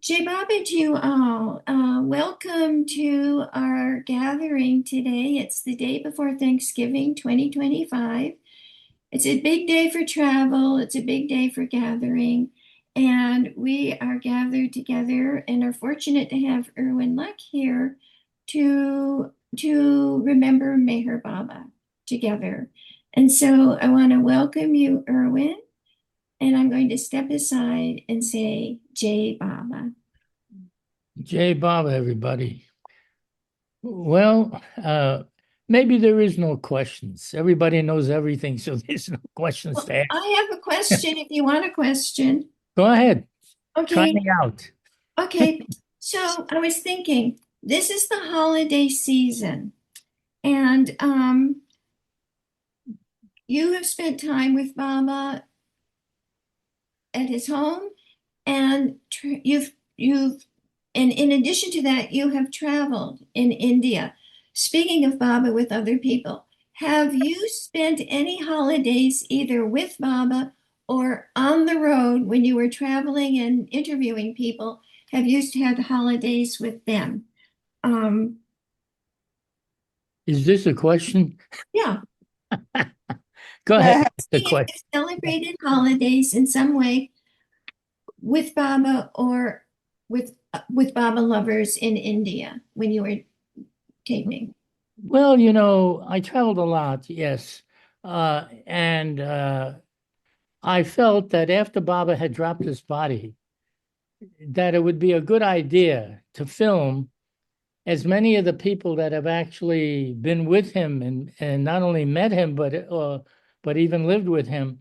Jai Baba to you all. Welcome to our gathering today. It's the day before Thanksgiving 2025. It's a big day for travel, it's a big day for gathering, and we are gathered together and are fortunate to have Irwin Luck here to remember Meher Baba together. And so I want to welcome you, Irwin, and I'm going to step aside and say Jai Baba. Jay Bob, everybody. Well, maybe there is no questions. Everybody knows everything, so there's no questions Well, to ask. I have a question if you want a question. Go ahead, try Okay, me out. okay. So I was thinking, this is the holiday season, and you have spent time with Baba at his home, and you've and in addition to that, you have traveled in India. Speaking of Baba with other people, have you spent any holidays either with Baba or on the road when you were traveling and interviewing people? Have you had holidays with them? Um, Is this a question? yeah. Go ahead, ask the If question. you celebrated holidays in some way with Baba or with Baba lovers in India when you were taping. Well, I traveled a lot, yes. And I felt that after Baba had dropped his body, that it would be a good idea to film as many of the people that have actually been with him and not only met him but even lived with him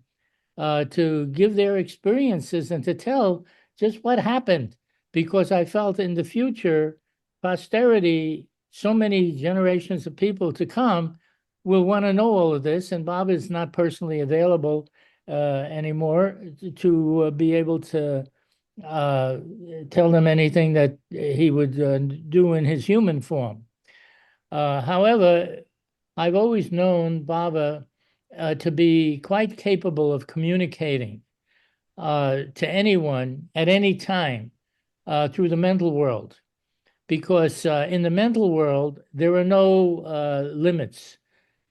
to give their experiences and to tell just what happened, because I felt in the future posterity, so many generations of people to come will want to know all of this, and Bob is not personally available anymore to be able to uh, tell them anything that he would do in his human form. However, I've always known Baba to be quite capable of communicating to anyone at any time through the mental world, because in the mental world, there are no limits.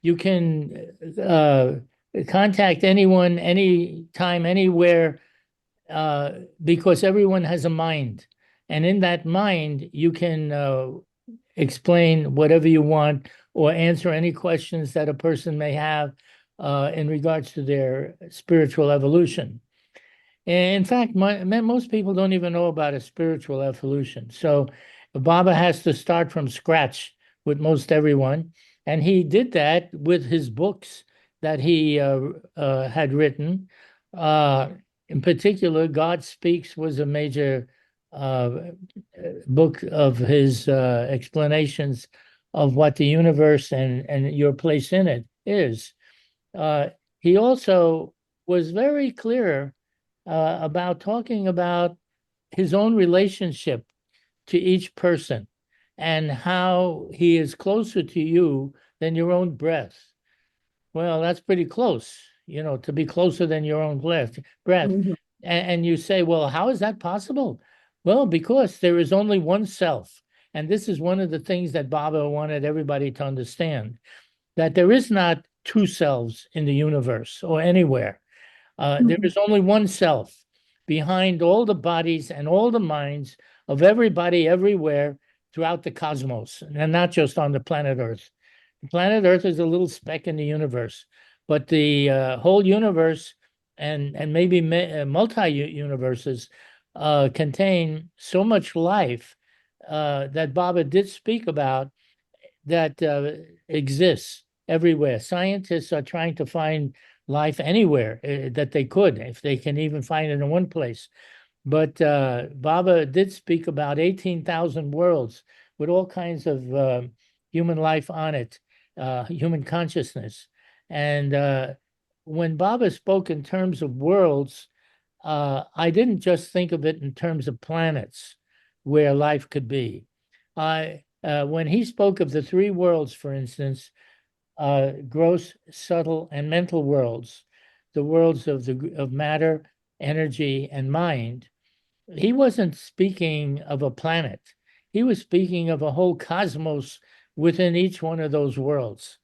You can contact anyone, anytime, anywhere, because everyone has a mind. And in that mind, you can explain whatever you want or answer any questions that a person may have in regards to their spiritual evolution. In fact, most people don't even know about a spiritual evolution. So Baba has to start from scratch with most everyone. And he did that with his books that he had written. Uh, in particular, God Speaks was a major uh, book of his explanations of what the universe and your place in it is. Uh, he also was very clear about talking about his own relationship to each person and how he is closer to you than your own breath. Well, that's pretty close, to be closer than your own breath. Mhm. And you say, well, how is that possible? Well, because there is only one self. And this is one of the things that Baba wanted everybody to understand, that there is not two selves in the universe or anywhere. There Mhm. is only one self behind all the bodies and all the minds of everybody everywhere throughout the cosmos, and not just on the planet Earth. The planet Earth is a little speck in the universe, but the whole universe and maybe multi universes contain so much life that Baba did speak about that exists everywhere. Scientists are trying to find life anywhere that they could, if they can even find it in one place. But Baba did speak about 18,000 worlds with all kinds of human life on it, human consciousness. And when Baba spoke in terms of worlds, I didn't just think of it in terms of planets where life could be. When he spoke of the three worlds, for instance, gross, subtle, and mental worlds, the worlds of matter, energy, and mind. he wasn't speaking of a planet. He was speaking of a whole cosmos within each one of those worlds.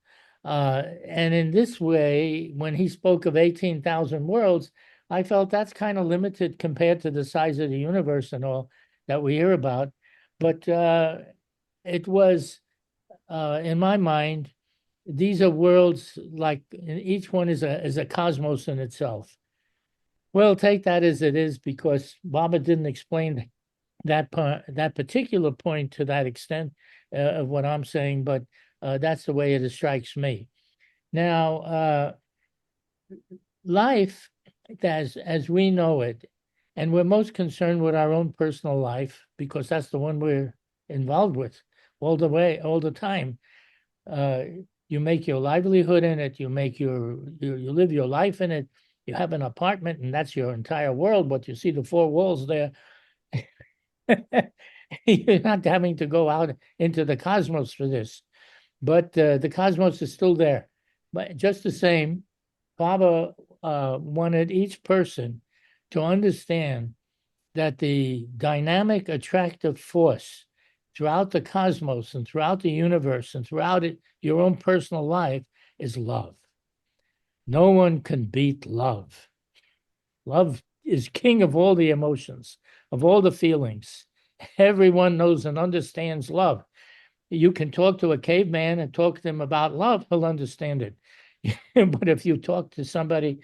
And in this way, when he spoke of 18,000 worlds, I felt that's kind of limited compared to the size of the universe and all that we hear about. But it was, in my mind, these are worlds like each one is a cosmos in itself. Well, take that as it is because Baba didn't explain that particular point to that extent of what I'm saying, but that's the way it strikes me. Now, life as we know it, and we're most concerned with our own personal life because that's the one we're involved with all the time. Uh, you make your livelihood in it. You live your life in it. You have an apartment, and that's your entire world. But you see the four walls there. You're not having to go out into the cosmos for this, but the cosmos is still there. But just the same, Baba wanted each person to understand that the dynamic attractive force throughout the cosmos and throughout the universe and throughout your own personal life is love. No one can beat love. Love is king of all the emotions, of all the feelings. Everyone knows and understands love. You can talk to a caveman and talk to him about love, he'll understand it. But if you talk to somebody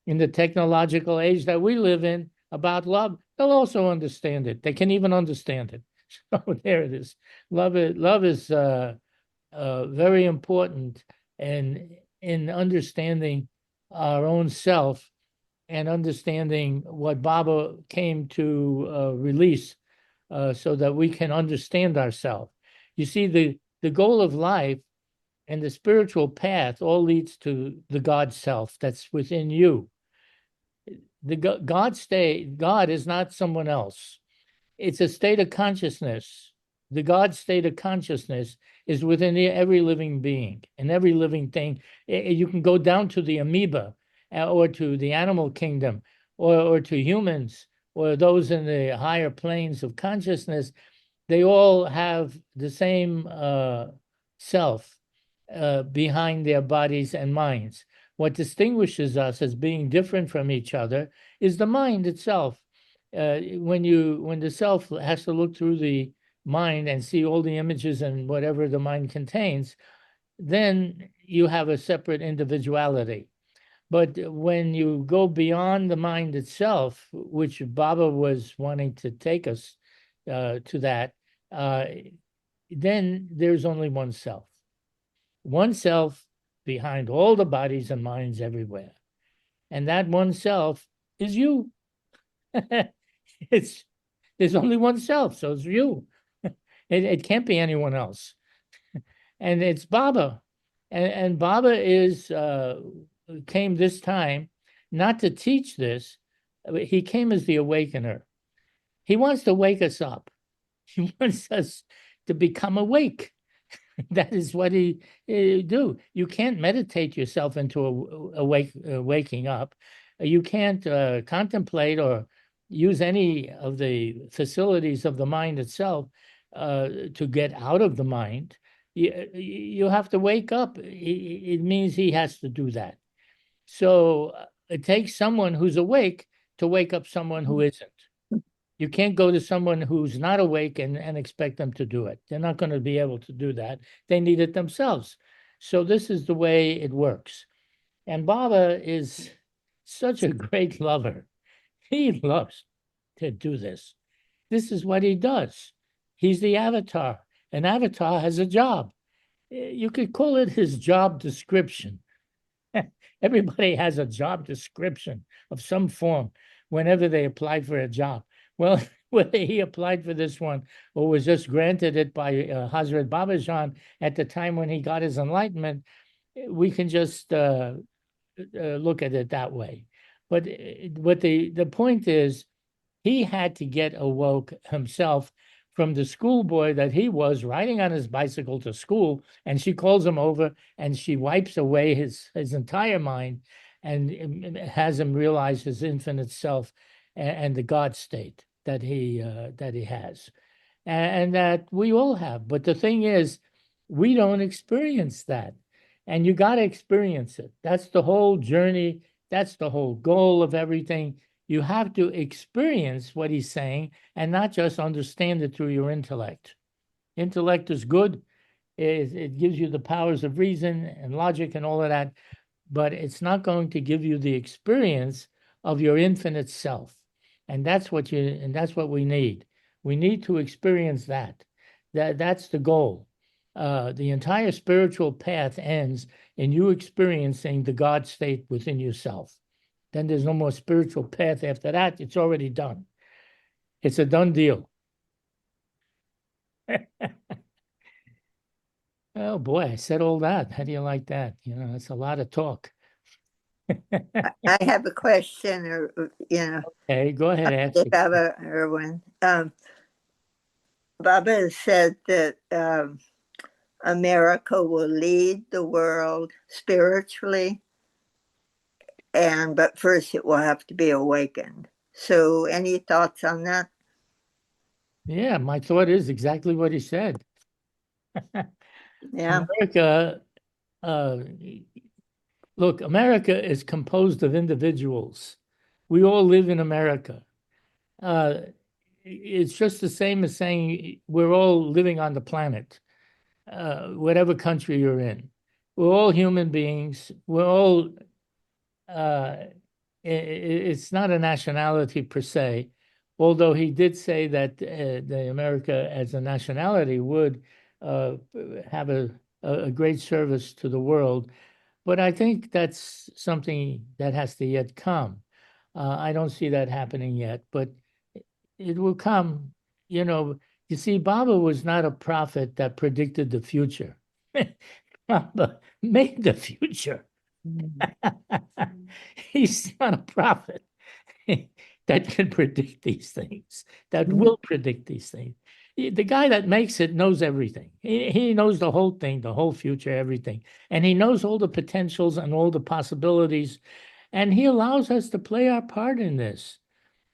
in the technological age that we live in about love, they'll also understand it. They can even understand it. So there it is. Love is very important in understanding our own self and understanding what Baba came to release so that we can understand ourselves. You see, the goal of life and the spiritual path all leads to the God self that's within you. The God is not someone else. It's a state of consciousness. The God state of consciousness is within every living being and every living thing. You can go down to the amoeba or to the animal kingdom or to humans or those in the higher planes of consciousness. They all have the same self behind their bodies and minds. What distinguishes us as being different from each other is the mind itself. When the self has to look through the mind and see all the images and whatever the mind contains, then you have a separate individuality. But when you go beyond the mind itself, which Baba was wanting to take us to that, uh, then there's only oneself behind all the bodies and minds everywhere. And that oneself is you. it's There's only oneself, so it's you. It can't be anyone else. And it's Baba. And Baba came this time not to teach this. He came as the awakener. He wants to wake us up. He wants us to become awake. That is what he do. You can't meditate yourself into waking up. You can't contemplate or use any of the facilities of the mind itself to get out of the mind. You have to wake up. It means he has to do that. So it takes someone who's awake to wake up someone who isn't. You can't go to someone who's not awake and expect them to do it. They're not going to be able to do that. They need it themselves. So this is the way it works. And Baba is such a great lover. He loves to do this. This is what he does. He's the avatar. An avatar has a job. You could call it his job description. Everybody has a job description of some form whenever they apply for a job. Well, whether he applied for this one or was just granted it by Hazrat Babajan at the time when he got his enlightenment, we can just look at it that way. But the point is, he had to get awoke himself from the schoolboy that he was riding on his bicycle to school, and she calls him over and she wipes away his entire mind and has him realize his infinite self and the God state. that he has, and that we all have. But the thing is, we don't experience that, and you got to experience it. That's the whole journey. That's the whole goal of everything. You have to experience what he's saying and not just understand it through your intellect. Intellect is good. It gives you the powers of reason and logic and all of that, but it's not going to give you the experience of your infinite self. And that's what we need. We need to experience that. That's the goal. The entire spiritual path ends in you experiencing the God state within yourself. Then there's no more spiritual path after that. It's already done. It's a done deal. Oh boy, I said all that. How do you like that? It's a lot of talk. I have a question, or Hey, go ahead, ask if it. Baba Irwin. Baba has said that America will lead the world spiritually, but first it will have to be awakened. So, any thoughts on that? Yeah, my thought is exactly what he said. Yeah. America, uh, look, America is composed of individuals. We all live in America. Uh, it's just the same as saying we're all living on the planet, whatever country you're in. We're all human beings. We're all, uh, it's not a nationality per se, although he did say that the America as a nationality would uh, have a great service to the world. But I think that's something that has to yet come. I don't see that happening yet, but it will come. You know, you see, Baba was not a prophet that predicted the future. Baba made the future. He's not a prophet that can predict these things, that will predict these things. The guy that makes it knows everything. He knows the whole thing, the whole future, everything. And he knows all the potentials and all the possibilities. And he allows us to play our part in this.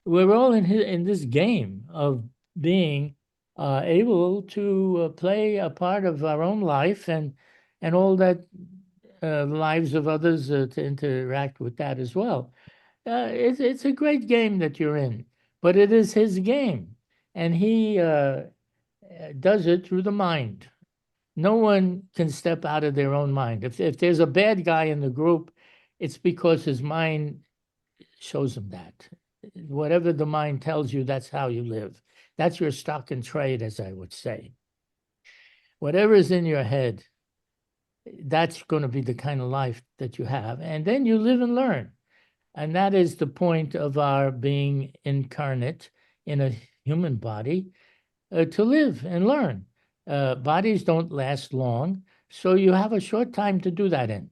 We're all in this game of being able to play a part of our own life and all that lives of others to interact with that as well. It's a great game that you're in, but it is his game, and he does it through the mind. No one can step out of their own mind. If there's a bad guy in the group, it's because his mind shows him that. Whatever the mind tells you, that's how you live. That's your stock and trade, as I would say. Whatever is in your head, that's going to be the kind of life that you have. And then you live and learn. And that is the point of our being incarnate in a human body, to live and learn. Bodies don't last long, so you have a short time to do that in.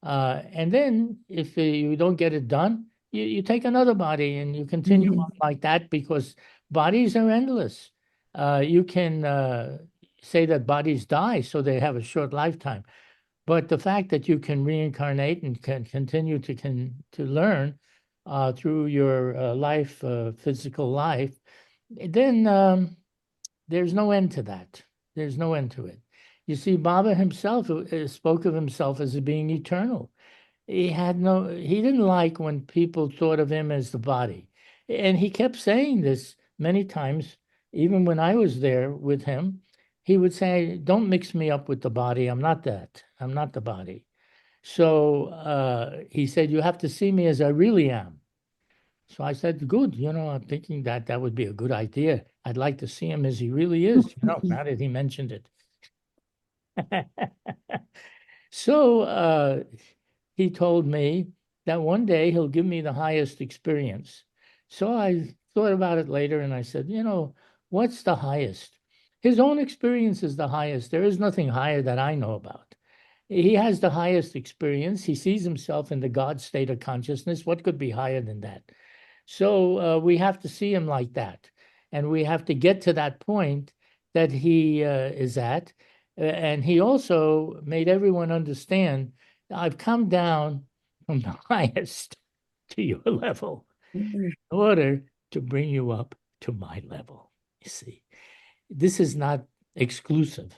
And then if you don't get it done, you take another body and you continue on like that because bodies are endless. You can say that bodies die, so they have a short lifetime. But the fact that you can reincarnate and can continue to learn through your life, physical life, then there's no end to that. There's no end to it. You see, Baba himself spoke of himself as being eternal. He didn't like when people thought of him as the body. And he kept saying this many times, even when I was there with him. He would say, "Don't mix me up with the body. I'm not that. I'm not the body." So he said, "You have to see me as I really am." So I said, "Good. I'm thinking that that would be a good idea. I'd like to see him as he really is, now that he mentioned it." So he told me that one day he'll give me the highest experience. So I thought about it later and I said, what's the highest? His own experience is the highest. There is nothing higher that I know about. He has the highest experience. He sees himself in the God state of consciousness. What could be higher than that? So we have to see him like that. And we have to get to that point that he is at. And he also made everyone understand, I've come down from the highest to your level in order to bring you up to my level. You see, this is not exclusive.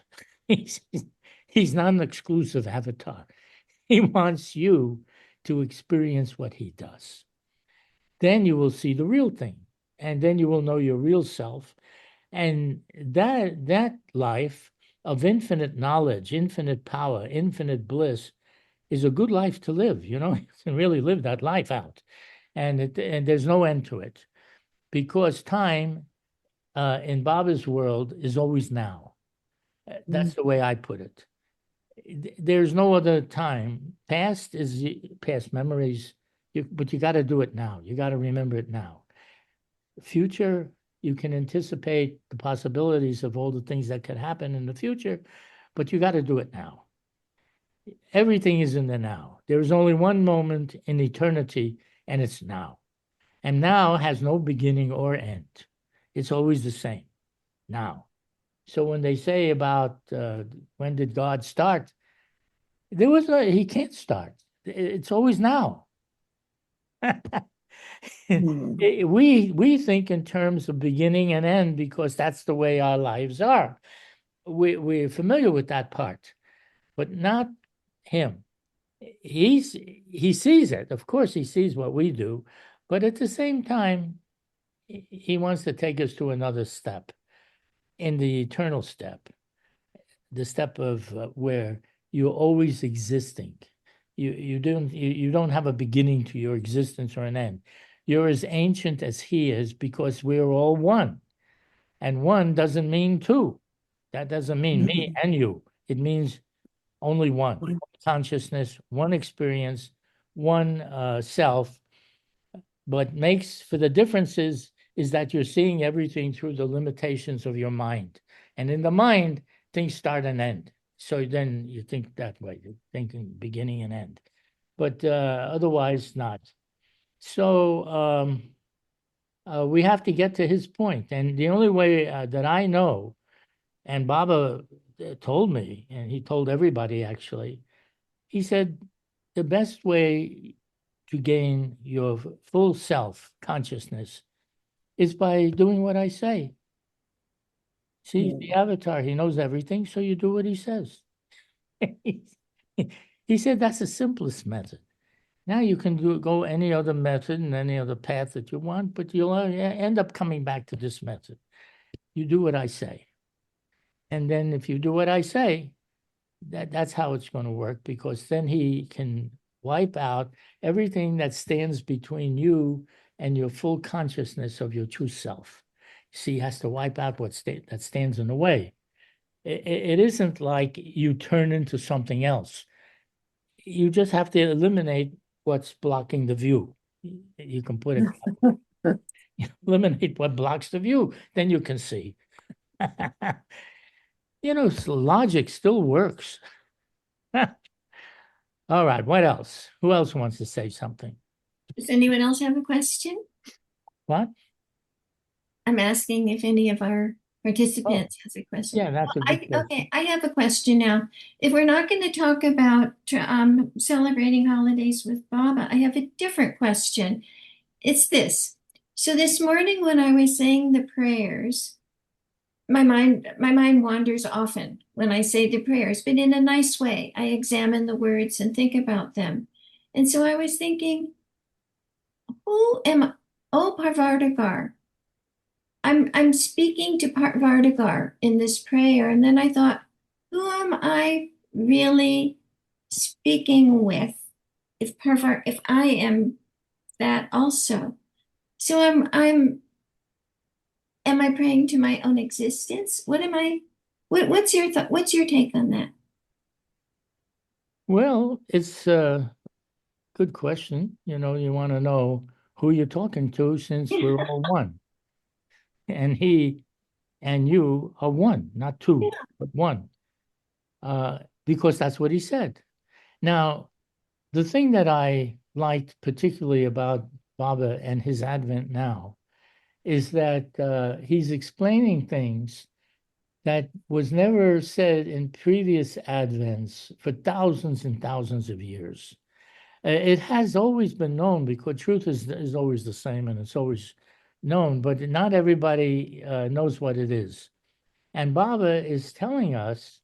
He's not an exclusive avatar. He wants you to experience what he does. Then you will see the real thing, and then you will know your real self. And that life of infinite knowledge, infinite power, infinite bliss is a good life to live. You know, you can really live that life out, and there's no end to it, because time in Baba's world is always now. That's the way I put it. There's no other time. Past is past memories, but you got to do it now. You got to remember it now. Future, you can anticipate the possibilities of all the things that could happen in the future, but you got to do it now. Everything is in the now. There is only one moment in eternity, and it's now. And now has no beginning or end. It's always the same, now. So when they say about when did God start, he can't start. It's always now. We think in terms of beginning and end because that's the way our lives are. We're familiar with that part, but not him. He sees it. Of course, he sees what we do, but at the same time, he wants to take us to another step, in the eternal step, the step of where you're always existing. You don't have a beginning to your existence or an end. You're as ancient as he is because we're all one. And one doesn't mean two. That doesn't mean me and you. It means only one consciousness, one experience, one self. But makes for the differences is that you're seeing everything through the limitations of your mind. And in the mind, things start and end. So then you think that way, you're thinking beginning and end. But otherwise not. So we have to get to his point. And the only way that I know, and Baba told me, and he told everybody actually, he said, the best way to gain your full self consciousness is by doing what I say. See, he's the avatar, he knows everything, so you do what he says. He said that's the simplest method. Now you can go any other method and any other path that you want, but you'll end up coming back to this method. You do what I say. And then if you do what I say, that's how it's going to work, because then he can wipe out everything that stands between you and your full consciousness of your true self. See, he has to wipe out that stands in the way. It isn't like you turn into something else. You just have to eliminate what's blocking the view. You can put it, eliminate what blocks the view, then you can see. Logic still works. All right, what else? Who else wants to say something? Does anyone else have a question? What? I'm asking if any of our participants has a question. Yeah, that's a good question. Okay, I have a question now. If we're not going to talk about celebrating holidays with Baba, I have a different question. It's this. So this morning when I was saying the prayers, my mind wanders often when I say the prayers, but in a nice way. I examine the words and think about them. And so I was thinking, who am I? Oh, Parvardagar. I'm speaking to Parvardagar in this prayer. And then I thought, who am I really speaking with if I am that also? So am I praying to my own existence? What's your what's your take on that? Well, it's a good question. You want to know who you're talking to, since we're all one. And he and you are one, not two, but one. Because that's what he said. Now, the thing that I liked particularly about Baba and his advent now is that he's explaining things that was never said in previous advents for thousands and thousands of years. It has always been known, because truth is always the same, and it's always known, but not everybody knows what it is. And Baba is telling us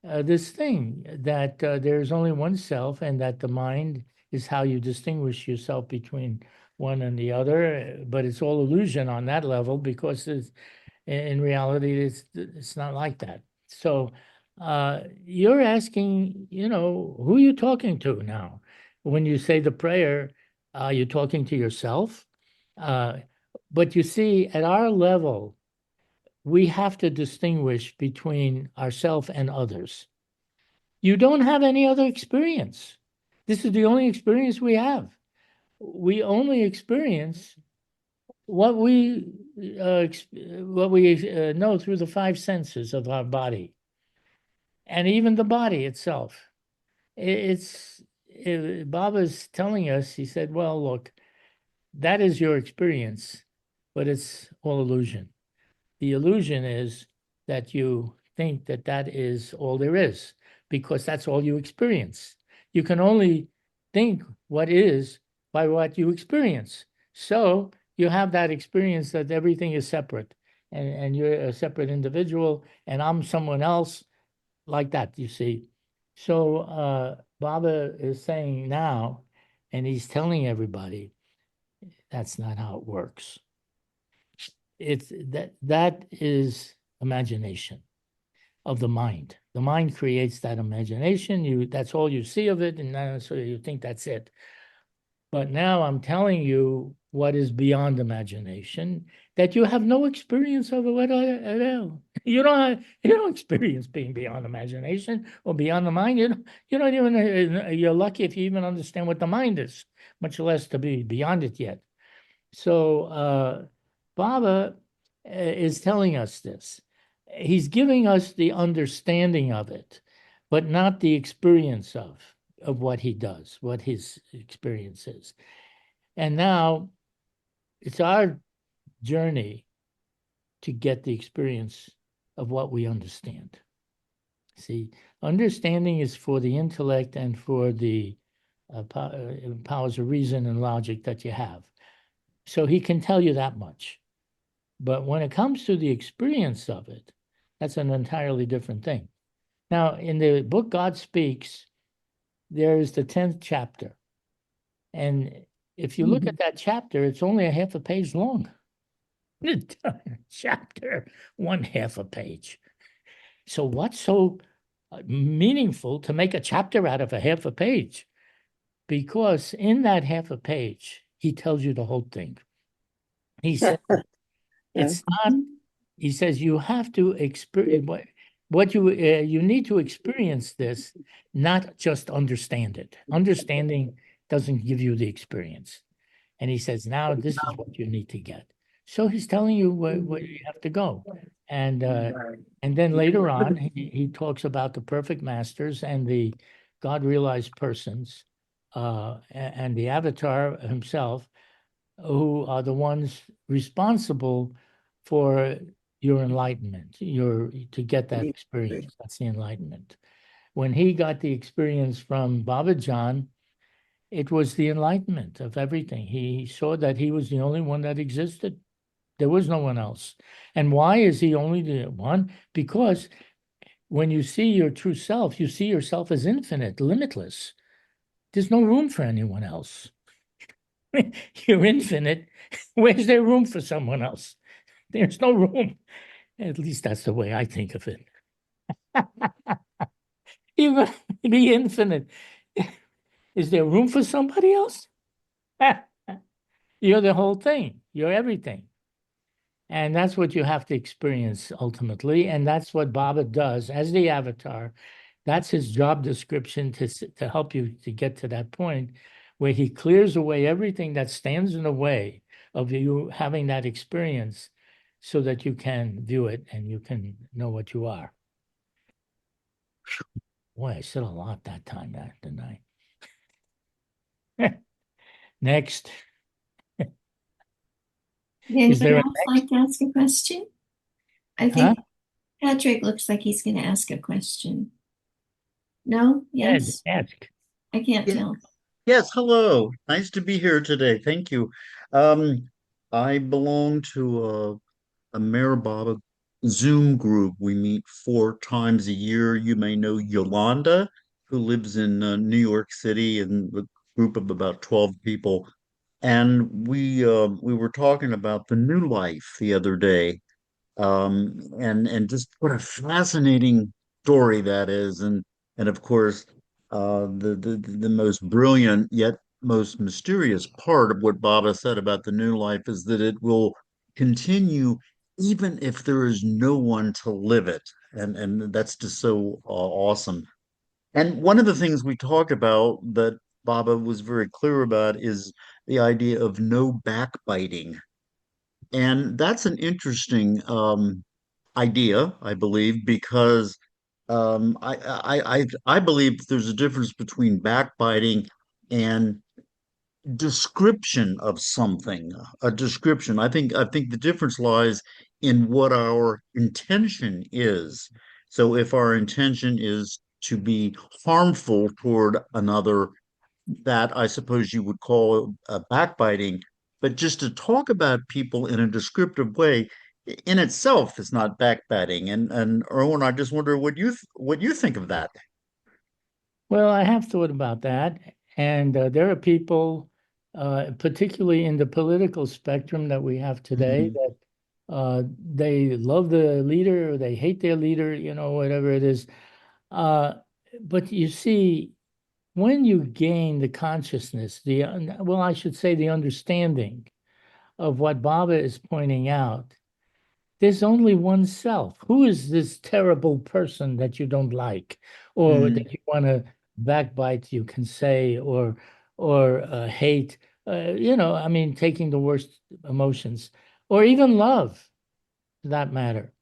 this thing that there's only one self, and that the mind is how you distinguish yourself between one and the other. But it's all illusion on that level, because in reality, it's not like that. So you're asking, who are you talking to now? When you say the prayer, you're talking to yourself. Uh, but you see, at our level, we have to distinguish between ourself and others. You don't have any other experience. This is the only experience we have. We only experience what we know through the five senses of our body, and even the body itself. Baba's telling us. He said, "Well, look, that is your experience, but it's all illusion. The illusion is that you think that that is all there is, because that's all you experience. You can only think what is by what you experience. So you have that experience that everything is separate, and you're a separate individual, and I'm someone else, like that, you see. So Baba is saying now, and he's telling everybody, that's not how it works. It's that is imagination of the mind. The mind creates that imagination. That's all you see of it, and so you think that's it. But now I'm telling you what is beyond imagination, that you have no experience of it at all. You don't experience being beyond imagination or beyond the mind. You don't even, you're lucky if you even understand what the mind is, much less to be beyond it yet. So Baba is telling us this. He's giving us the understanding of it, but not the experience of what he does, what his experience is. And now it's our journey to get the experience of what we understand. See, understanding is for the intellect and for the powers of reason and logic that you have. So he can tell you that much. But when it comes to the experience of it, that's an entirely different thing. Now, in the book God Speaks, there is the 10th chapter. And if you look at that chapter, it's only a half a page long. Chapter, one half a page. So what's so meaningful to make a chapter out of a half a page? Because in that half a page, he tells you the whole thing. He said, it's not, he says, you have to experience what you need to experience this, not just understand it. Understanding doesn't give you the experience. And he says, now this is what you need to get. So he's telling you where you have to go. And then later on, he talks about the perfect masters and the God realized persons and the avatar himself, who are the ones responsible for your enlightenment, to get that experience. That's the enlightenment. When he got the experience from Baba Jan, it was the enlightenment of everything. He saw that he was the only one that existed. There was no one else. And why is he only the one? Because when you see your true self, you see yourself as infinite, limitless. There's no room for anyone else. You're infinite. Where's there room for someone else? There's no room. At least that's the way I think of it. You're going to be infinite. Is there room for somebody else? You're the whole thing. You're everything. And that's what you have to experience ultimately. And that's what Baba does as the avatar. That's his job description to help you to get to that point where he clears away everything that stands in the way of you having that experience so that you can view it and you can know what you are. Boy, I said a lot that time, didn't I? Next. Is there Anyone else like to ask a question? I think Patrick looks like he's going to ask a question. No? Yes? Ask. I can't tell. Yes, hello. Nice to be here today. Thank you. I belong to a Mayor Baba Zoom group. We meet 4 times a year. You may know Yolanda, who lives in New York City, and a group of about 12 people. And we were talking about the new life the other day, and just what a fascinating story that is, and of course, the most brilliant yet most mysterious part of what Baba said about the new life is that it will continue even if there is no one to live it, and that's just so awesome. And one of the things we talked about that Baba was very clear about is the idea of no backbiting. And that's an interesting idea, I believe, because I believe there's a difference between backbiting and description of something. A description. I think the difference lies in what our intention is. So if our intention is to be harmful toward another, that I suppose you would call backbiting. But just to talk about people in a descriptive way in itself is not backbiting. And Erwin, I just wonder what you think of that. Well, I have thought about that. And there are people, particularly in the political spectrum that we have today, Mhm. that they love the leader or they hate their leader, whatever it is. Uh, but you see, when you gain the consciousness, well, I should say the understanding of what Baba is pointing out, there's only one self. Who is this terrible person that you don't like, or Mhm. that you want to backbite? You can say, or hate. I mean, taking the worst emotions, or even love, for that matter.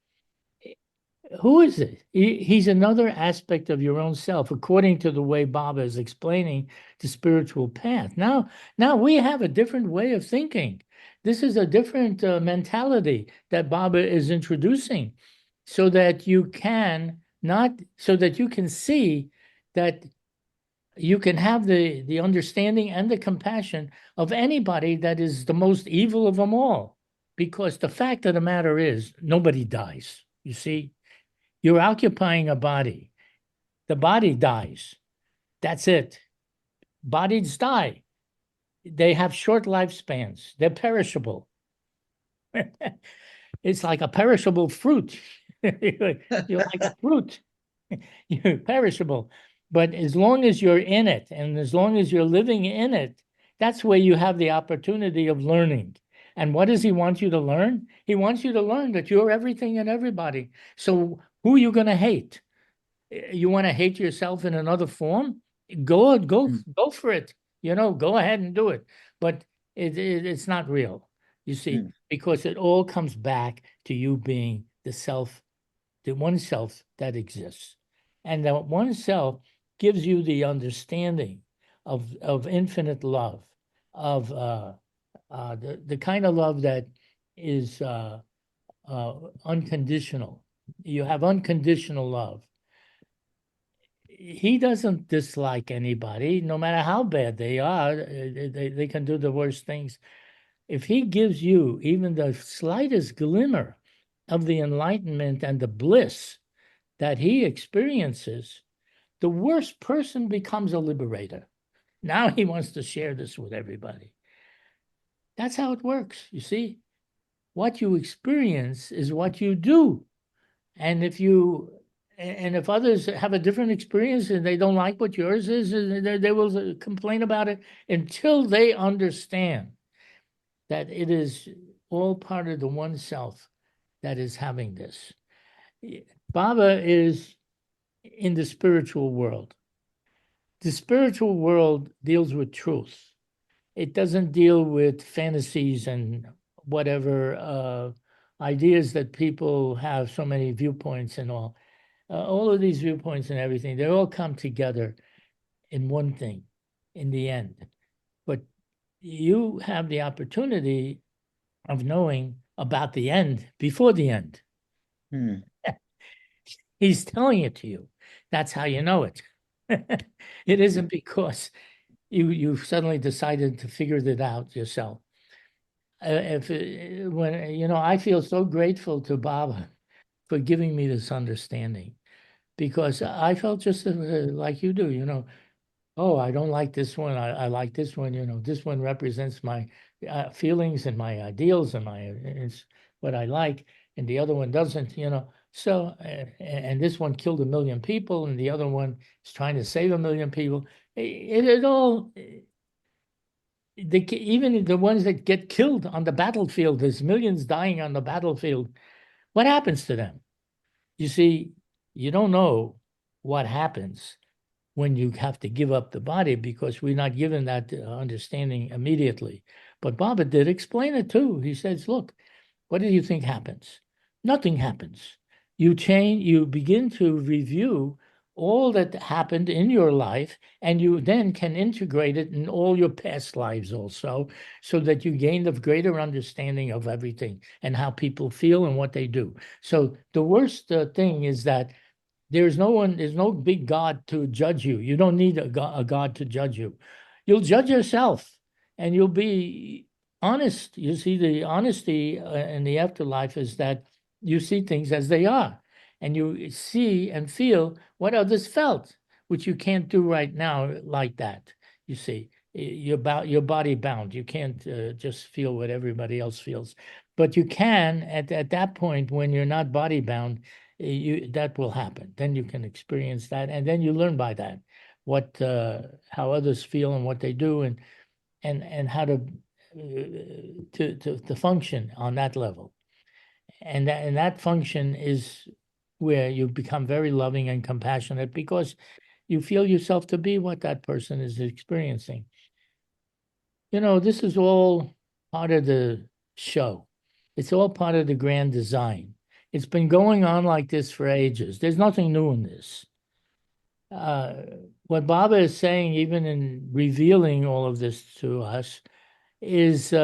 Who is it? He's another aspect of your own self, according to the way Baba is explaining the spiritual path. Now we have a different way of thinking. This is a different mentality that Baba is introducing, so that you can not, so that you can see that you can have the understanding and the compassion of anybody that is the most evil of them all. Because the fact of the matter is, nobody dies. You see, you're occupying a body. The body dies. That's it. Bodies die. They have short lifespans. They're perishable. It's like a perishable fruit. You're like a fruit. You're perishable. But as long as you're in it and as long as you're living in it, that's where you have the opportunity of learning. And what does he want you to learn? He wants you to learn that you're everything and everybody. So who are you going to hate? You want to hate yourself in another form? Go for it. Go ahead and do it. But it's not real, you see, Mhm. because it all comes back to you being the self, the one self that exists. And that one self gives you the understanding of infinite love, of the kind of love that is unconditional. You have unconditional love. He doesn't dislike anybody, no matter how bad they are. They can do the worst things. If he gives you even the slightest glimmer of the enlightenment and the bliss that he experiences, the worst person becomes a liberator. Now he wants to share this with everybody. That's how it works. You see, what you experience is what you do. And if others have a different experience and they don't like what yours is, they will complain about it until they understand that it is all part of the one self that is having this. Baba is in the spiritual world. The spiritual world deals with truth. It doesn't deal with fantasies and whatever ideas that people have, so many viewpoints and all of these viewpoints and everything, they all come together in one thing in the end. But you have the opportunity of knowing about the end before the end. Hmm. He's telling it to you. That's how you know it. It isn't because you suddenly decided to figure it out yourself. if when I feel so grateful to Baba for giving me this understanding, because I felt just like you do, oh, I don't like this one. I like this one. This one represents my feelings and my ideals and it's what I like, and the other one doesn't. So, and this one killed 1 million people, and the other one is trying to save 1 million people. It all, even the ones that get killed on the battlefield, there's millions dying on the battlefield. What happens to them? You see, you don't know what happens when you have to give up the body, because we're not given that understanding immediately. But Baba did explain it too. He says, look, what do you think happens? Nothing happens. You change, you begin to review all that happened in your life, and you then can integrate it in all your past lives also, so that you gain a greater understanding of everything and how people feel and what they do. So the worst thing is that there's no big God to judge you. You don't need a God to judge you. You'll judge yourself, and you'll be honest. You see, the honesty in the afterlife is that you see things as they are, and you see and feel what others felt, which you can't do right now like that. You see, your body bound. You can't just feel what everybody else feels, but you can at that point when you're not body bound, that will happen. Then you can experience that, and then you learn by that what how others feel and what they do, and how to function on that level. And that function is where you become very loving and compassionate, because you feel yourself to be what that person is experiencing. This is all part of the show. It's all part of the grand design. It's been going on like this for ages. There's nothing new in this. Uh, what Baba is saying, even in revealing all of this to us, is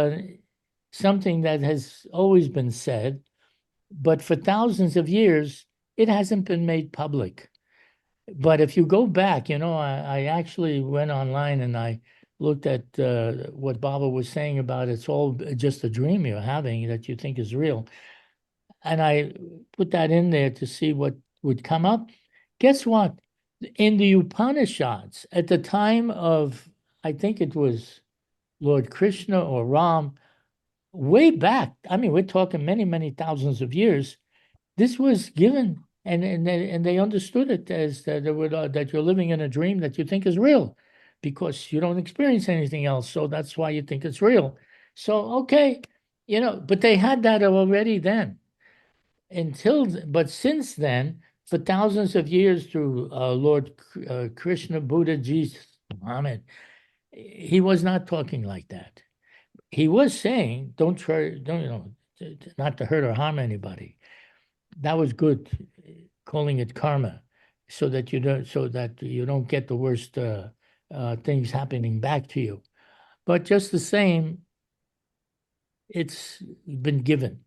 something that has always been said, but for thousands of years, it hasn't been made public. But if you go back, I actually went online and I looked at what Baba was saying about it's all just a dream you're having that you think is real. And I put that in there to see what would come up. Guess what? In the Upanishads, at the time of, I think it was Lord Krishna or Ram, way back, I mean, we're talking many, many thousands of years, this was given, and they understood it as that you're living in a dream that you think is real, because you don't experience anything else, so that's why you think it's real. So okay, but they had that already then. But since then, for thousands of years, through Lord Krishna, Buddha, Jesus, Muhammad, he was not talking like that. He was saying, "Don't try, don't not to hurt or harm anybody." That was good, calling it karma, so that you don't get the worst things happening back to you. But just the same, it's been given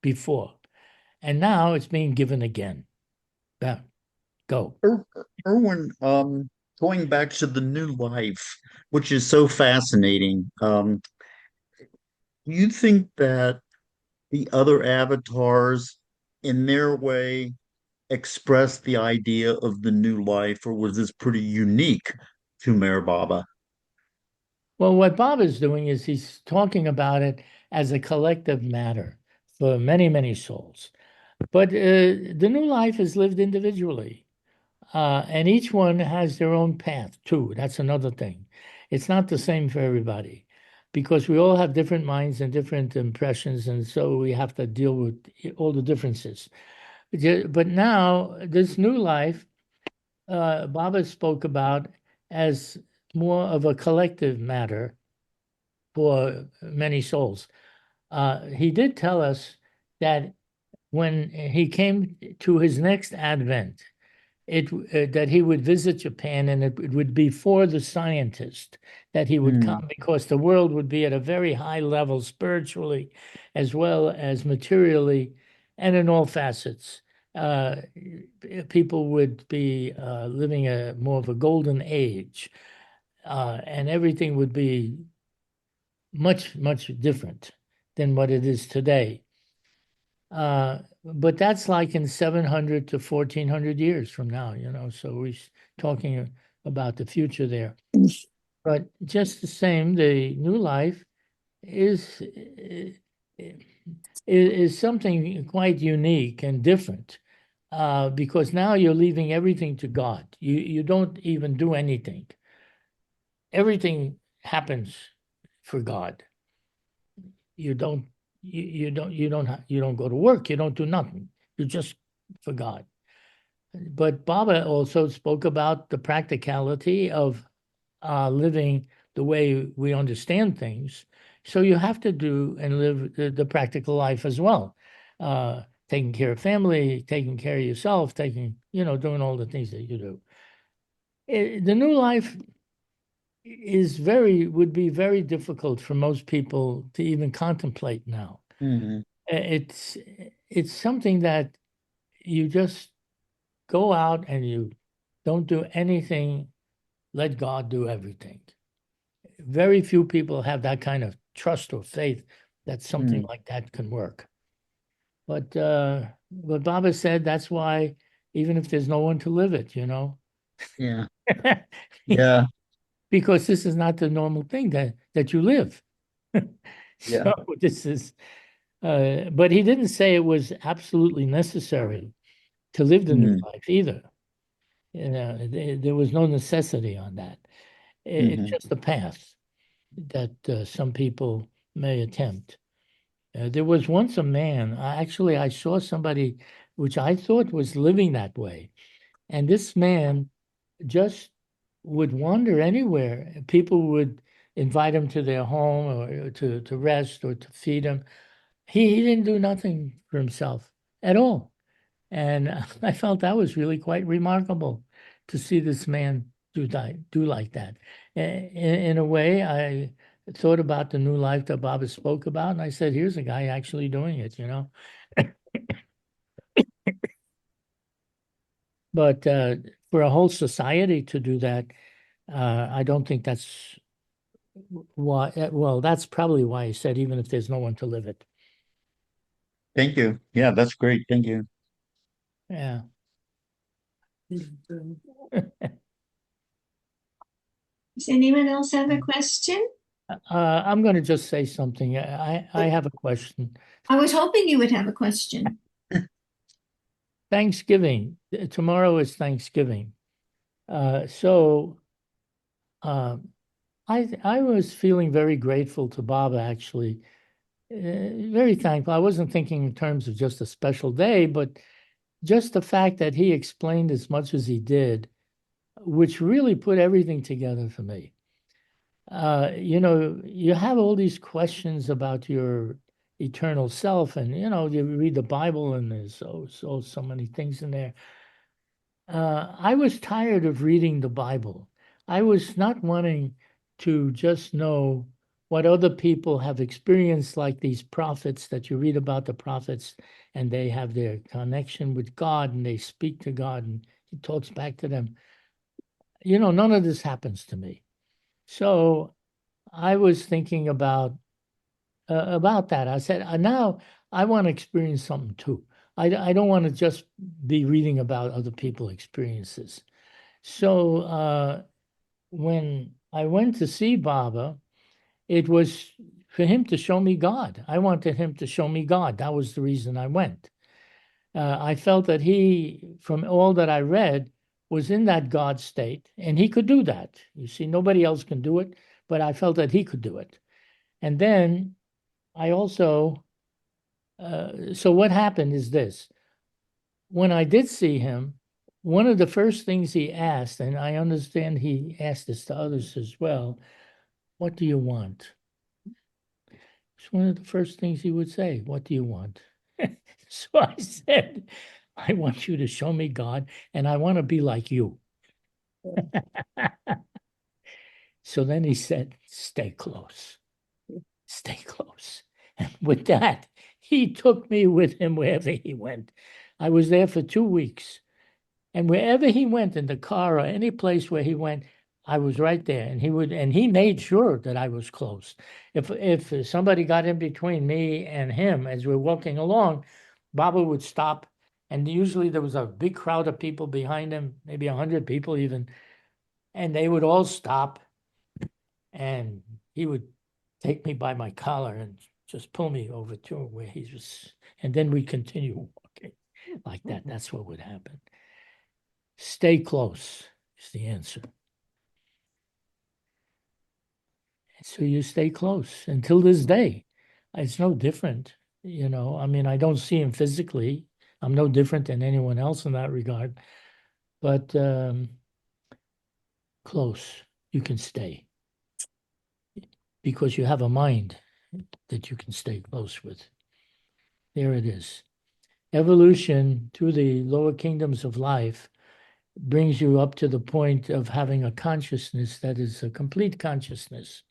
before, and now it's being given again. Yeah, go. Irwin, going back to the new life, which is so fascinating, you think that the other avatars, in their way, expressed the idea of the new life, or was this pretty unique to Meher Baba? Well, what Bob is doing is he's talking about it as a collective matter for many, many souls. But the new life is lived individually. And each one has their own path too. That's another thing. It's not the same for everybody, because we all have different minds and different impressions, and so we have to deal with all the differences. But now, this new life, Baba spoke about as more of a collective matter for many souls. He did tell us that when he came to his next advent, that he would visit Japan, and it would be for the scientist that he would come, because the world would be at a very high level spiritually, as well as materially, and in all facets. Uh, People would be living a more of a golden age, and everything would be much, much different than what it is today. But that's like in 700 to 1400 years from now, so we're talking about the future there. But just the same, the new life is something quite unique and different, because now you're leaving everything to God. You don't even do anything. Everything happens for God. You don't go to work. You don't do nothing. You just for God. But Baba also spoke about the practicality of living the way we understand things. So you have to do and live the practical life as well. Taking care of family, taking care of yourself, doing all the things that you do. The new life would be very difficult for most people to even contemplate now. Mhm. It's something that you just go out and you don't do anything, let God do everything. Very few people have that kind of trust or faith that something like that can work. But Baba said that's why, even if there's no one to live it, Yeah. Yeah. because this is not the normal thing that you live. Yeah. So this is, but he didn't say it was absolutely necessary to live the new Mhm. life either. There was no necessity on that. It's Mhm. just a path that some people may attempt. There was once a man, I saw somebody which I thought was living that way. And this man just would wander anywhere. People would invite him to their home or to rest or to feed him. He didn't do nothing for himself at all. And I felt that was really quite remarkable to see this man do like that. In a way, I thought about the new life that Baba spoke about, and I said, "Here's a guy actually doing it." But for a whole society to do that, I don't think that's why. Well, that's probably why he said, even if there's no one to live it. Thank you. Yeah, that's great. Thank you. Yeah. Does anyone else have a question? I'm going to just say something. I have a question. I was hoping you would have a question. Thanksgiving. Tomorrow is Thanksgiving. So I was feeling very grateful to Baba, actually. Very thankful. I wasn't thinking in terms of just a special day, but just the fact that he explained as much as he did, which really put everything together for me. You have all these questions about your eternal self, and you read the Bible, and there's so many things in there. I was tired of reading the Bible. I was not wanting to just know what other people have experienced, like these prophets that you read about the prophets, and they have their connection with God and they speak to God and he talks back to them. None of this happens to me. So I was thinking about that. I said, now I want to experience something too. I don't want to just be reading about other people's experiences. So when I went to see Baba, it was for him to show me God. I wanted him to show me God. That was the reason I went. I felt that he, from all that I read, was in that God state, and he could do that. You see, nobody else can do it, but I felt that he could do it. And then I also, so what happened is this. When I did see him, one of the first things he asked, and I understand he asked this to others as well, what do you want? It's one of the first things he would say, what do you want? So I said, I want you to show me God, and I want to be like you. So then he said, stay close, stay close. And with that, he took me with him wherever he went. I was there for 2 weeks. And wherever he went in the car or any place where he went, I was right there, and he made sure that I was close. If somebody got in between me and him as we're walking along, Baba would stop, and usually there was a big crowd of people behind him, maybe 100 people even, and they would all stop, and he would take me by my collar and just pull me over to where he was, and then we continue walking like that. That's what would happen. Stay close is the answer. So you stay close until this day. It's no different, I mean, I don't see him physically. I'm no different than anyone else in that regard, but close, you can stay because you have a mind that you can stay close with. There it is. Evolution to the lower kingdoms of life brings you up to the point of having a consciousness that is a complete consciousness.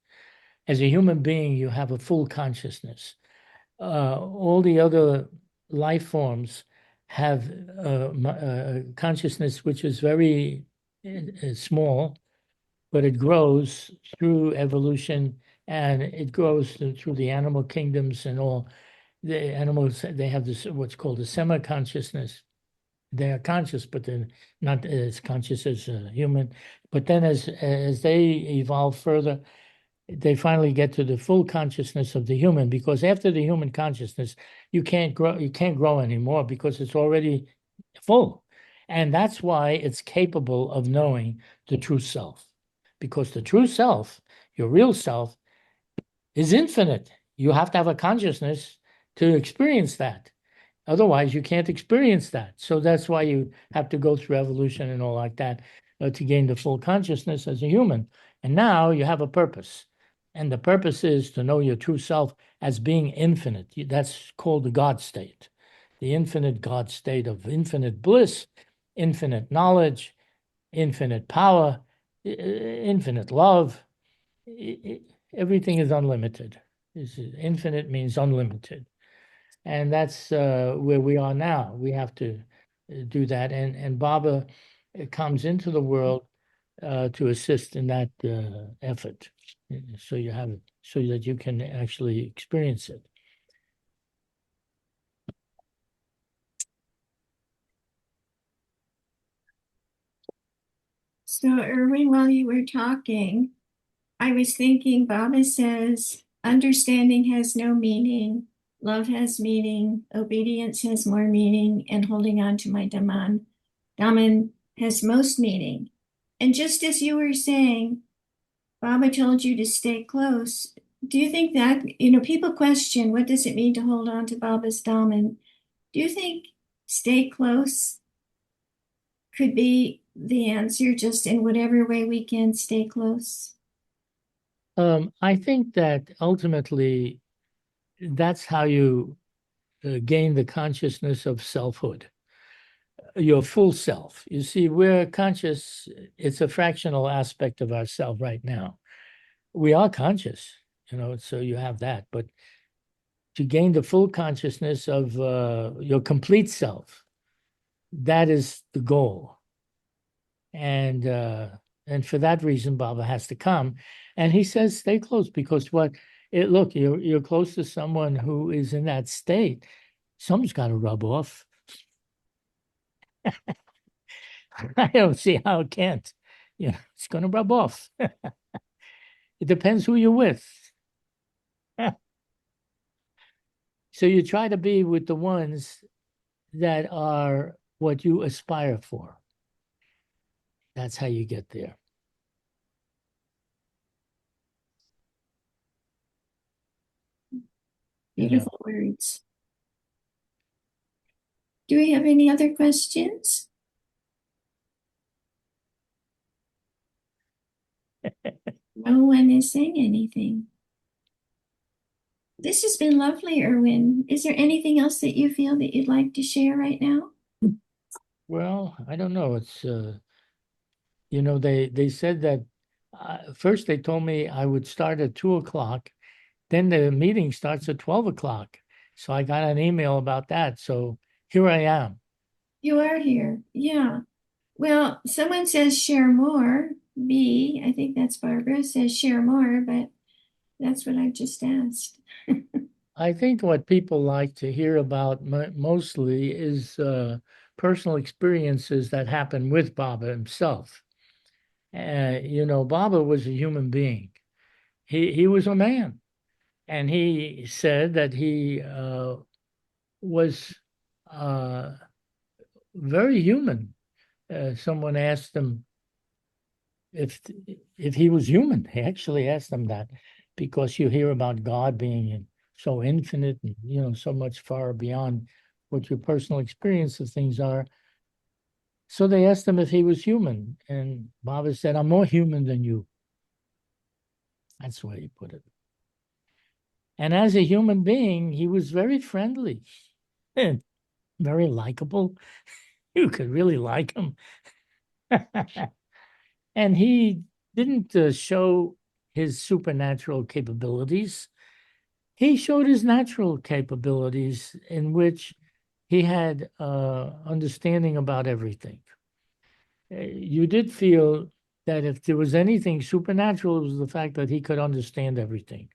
As a human being, you have a full consciousness. All the other life forms have consciousness which is very small, but it grows through evolution, and it grows through the animal kingdoms and all. The animals, they have this what's called a semi-consciousness. They are conscious, but they're not as conscious as a human. But then as they evolve further, they finally get to the full consciousness of the human, because after the human consciousness, you can't grow anymore because it's already full. And that's why it's capable of knowing the true self, because the true self, your real self, is infinite. You have to have a consciousness to experience that. Otherwise, you can't experience that. So that's why you have to go through evolution and all like that to gain the full consciousness as a human. And now you have a purpose. And the purpose is to know your true self as being infinite. That's called the God state, the infinite God state of infinite bliss, infinite knowledge, infinite power, infinite love. Everything is unlimited. Infinite means unlimited. And that's where we are now. We have to do that. And Baba comes into the world to assist in that effort. So you have it, so that you can actually experience it. So, Irwin, while you were talking, I was thinking Baba says, understanding has no meaning, love has meaning, obedience has more meaning, and holding on to my Daman has most meaning. And just as you were saying, Baba told you to stay close. Do you think that, people question, what does it mean to hold on to Baba's Daman? Do you think stay close could be the answer, just in whatever way we can stay close? I think that ultimately that's how you gain the consciousness of selfhood, your full self. You see, we're conscious, it's a fractional aspect of ourself right now. We are conscious, so you have that. But to gain the full consciousness of your complete self, that is the goal. And for that reason, Baba has to come. And he says, stay close, because look, you're close to someone who is in that state. Something's got to rub off. I don't see how it can't. It's going to rub off. It depends who you're with. So you try to be with the ones that are what you aspire for. That's how you get there. Beautiful words. Do we have any other questions? No one is saying anything. This has been lovely, Irwin. Is there anything else that you feel that you'd like to share right now? Well, I don't know. It's they said that first they told me I would start at 2:00. Then the meeting starts at 12:00. So I got an email about that. So here I am. You are here. Yeah. Well, someone says share more. B, I think that's Barbara, says share more, but that's what I've just asked. I think what people like to hear about mostly is personal experiences that happened with Baba himself. Baba was a human being. He was a man, and he said that he was uh, very human. Someone asked him if if he was human. He actually asked him that because you hear about God being so infinite and so much far beyond what your personal experience of things are. So they asked him if he was human, and Baba said, "I'm more human than you." That's the way he put it. And as a human being, he was very friendly and very likable. You could really like him. And he didn't show his supernatural capabilities. He showed his natural capabilities in which he had understanding about everything. You did feel that if there was anything supernatural, it was the fact that he could understand everything.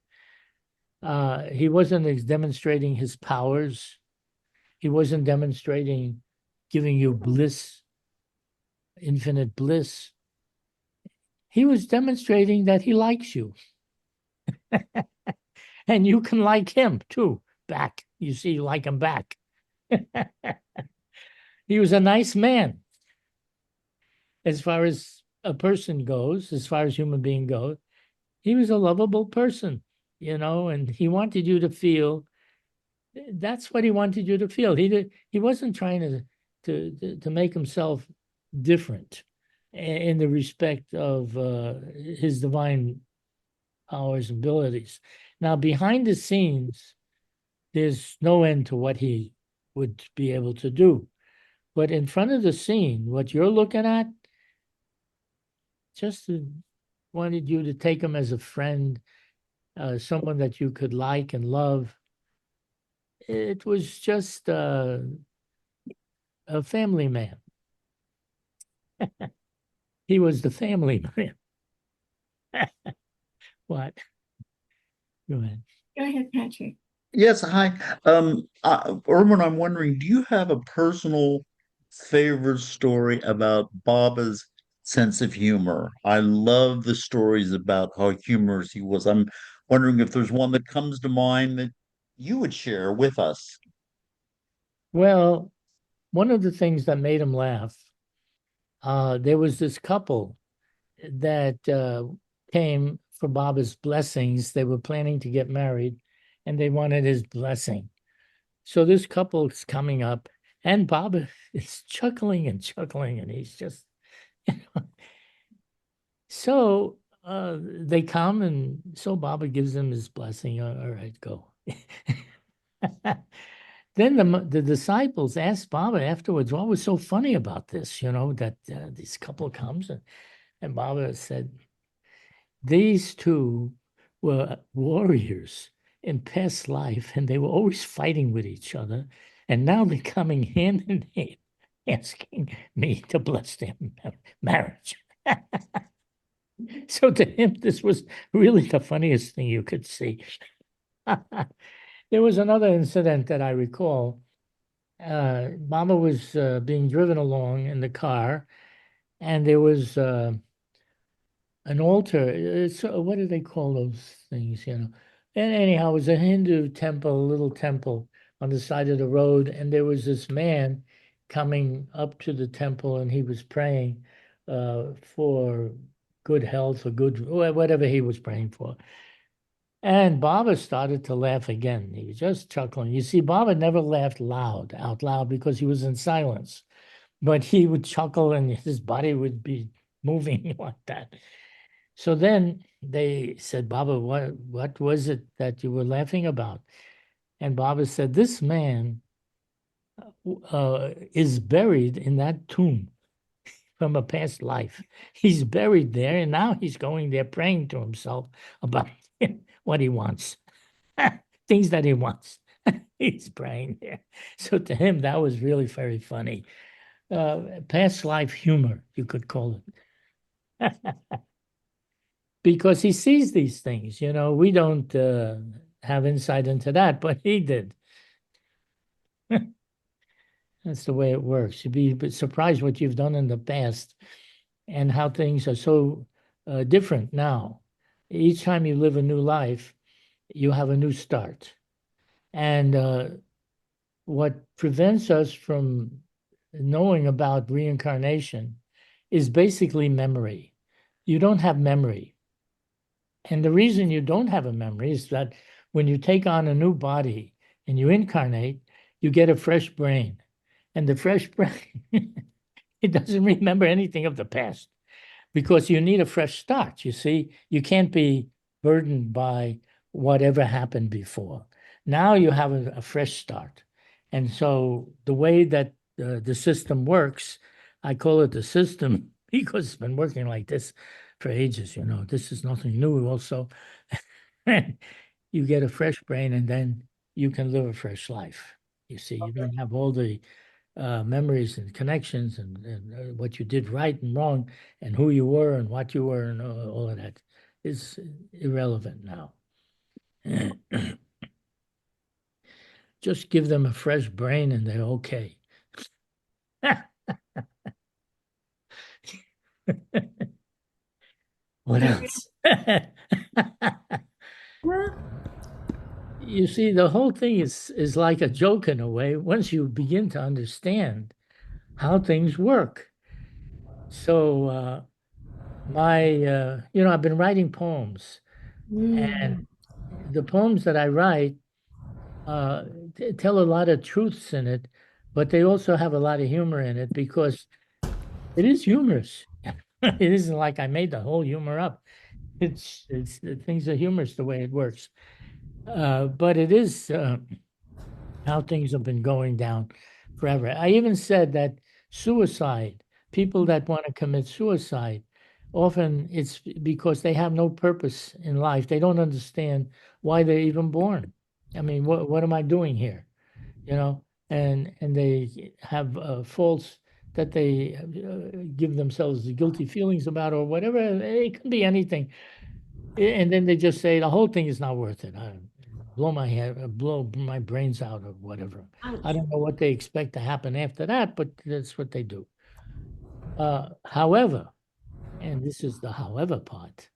He wasn't demonstrating his powers. He wasn't demonstrating giving you bliss, infinite bliss. He was demonstrating that he likes you. And you can like him too, back. You see, you like him back. He was a nice man as far as a person goes, as far as human being goes. He was a lovable person, and he wanted you to feel that's what he wanted you to feel. He wasn't trying to make himself different in the respect of his divine powers and abilities. Now, behind the scenes, there's no end to what he would be able to do. But in front of the scene, what you're looking at, just wanted you to take him as a friend, someone that you could like and love. It was just a family man. He was the family man. What? Go ahead. Go ahead, Patrick. Yes, hi. Irwin, I'm wondering, do you have a personal favorite story about Baba's sense of humor? I love the stories about how humorous he was. I'm wondering if there's one that comes to mind that you would share with us. Well, one of the things that made him laugh, there was this couple that came for Baba's blessings. They were planning to get married and they wanted his blessing. So this couple is coming up and Baba is chuckling and he's just, you know. So they come and so Baba gives them his blessing. All right, go. Then the disciples asked Baba afterwards, what was so funny about this, that this couple comes and Baba said, these two were warriors in past life and they were always fighting with each other. And now they're coming hand in hand asking me to bless their marriage. So to him, this was really the funniest thing you could see. There was another incident that I recall. Mama was being driven along in the car, and there was an altar. It's what do they call those things? And anyhow, it was a Hindu temple, a little temple on the side of the road, and there was this man coming up to the temple, and he was praying for good health or good whatever he was praying for. And Baba started to laugh again. He was just chuckling. You see, Baba never laughed out loud, because he was in silence. But he would chuckle and his body would be moving like that. So then they said, Baba, what was it that you were laughing about? And Baba said, this man is buried in that tomb from a past life. He's buried there, and now he's going there praying to himself about what he wants. Things that he wants. He's praying there. So to him, that was really very funny. Past life humor, you could call it. Because he sees these things, we don't have insight into that, but he did. That's the way it works. You'd be surprised what you've done in the past and how things are so different now. Each time you live a new life, you have a new start. And what prevents us from knowing about reincarnation is basically memory. You don't have memory. And the reason you don't have a memory is that when you take on a new body and you incarnate, you get a fresh brain. And the fresh brain, it doesn't remember anything of the past because you need a fresh start. You see, you can't be burdened by whatever happened before. Now you have a fresh start. And so the way that the system works, I call it the system because it's been working like this for ages. This is nothing new also. You get a fresh brain and then you can live a fresh life. You see, you don't have all the memories and connections and what you did right and wrong and who you were and what you were and all of that is irrelevant now. Just give them a fresh brain and they're okay. What else? You see, the whole thing is like a joke in a way once you begin to understand how things work. So I've been writing poems, and the poems that I write tell a lot of truths in it, but they also have a lot of humor in it because it is humorous. It isn't like I made the whole humor up. It's things are humorous the way it works. But it is how things have been going down forever. I even said that suicide, people that want to commit suicide, often it's because they have no purpose in life. They don't understand why they're even born. I mean, what am I doing here? And they have faults that they give themselves guilty feelings about or whatever. It can be anything. And then they just say the whole thing is not worth it. I blow my brains out or whatever. I don't know what they expect to happen after that, but that's what they do. However, and this is the however part.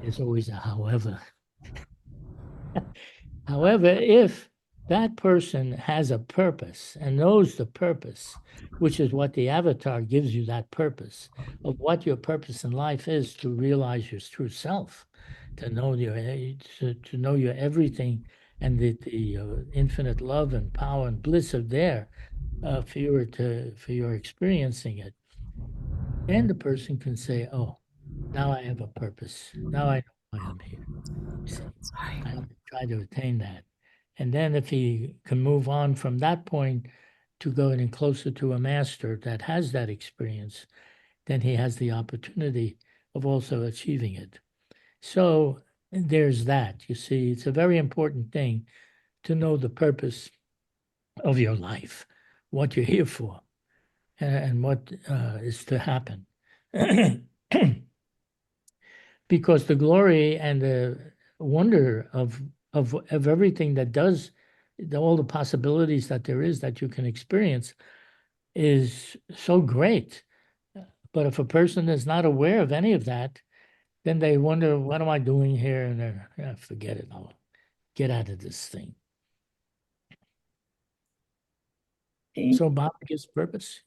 There's always a however. However, if that person has a purpose and knows the purpose, which is what the avatar gives you, that purpose of what your purpose in life is, to realize your true self, to know your everything, and the infinite love and power and bliss are there for your experiencing it. And the person can say, "Oh, now I have a purpose. Now I know why I'm here." See, I have to try to attain that. And then if he can move on from that point to going closer to a master that has that experience, then he has the opportunity of also achieving it. So there's that. You see, it's a very important thing to know the purpose of your life, what you're here for, and what is to happen. Because the glory and the wonder of everything that does, all the possibilities that there is that you can experience is so great. But if a person is not aware of any of that, then they wonder, what am I doing here? And they're, forget it, I'll get out of this thing. Okay. So Bob gives purpose,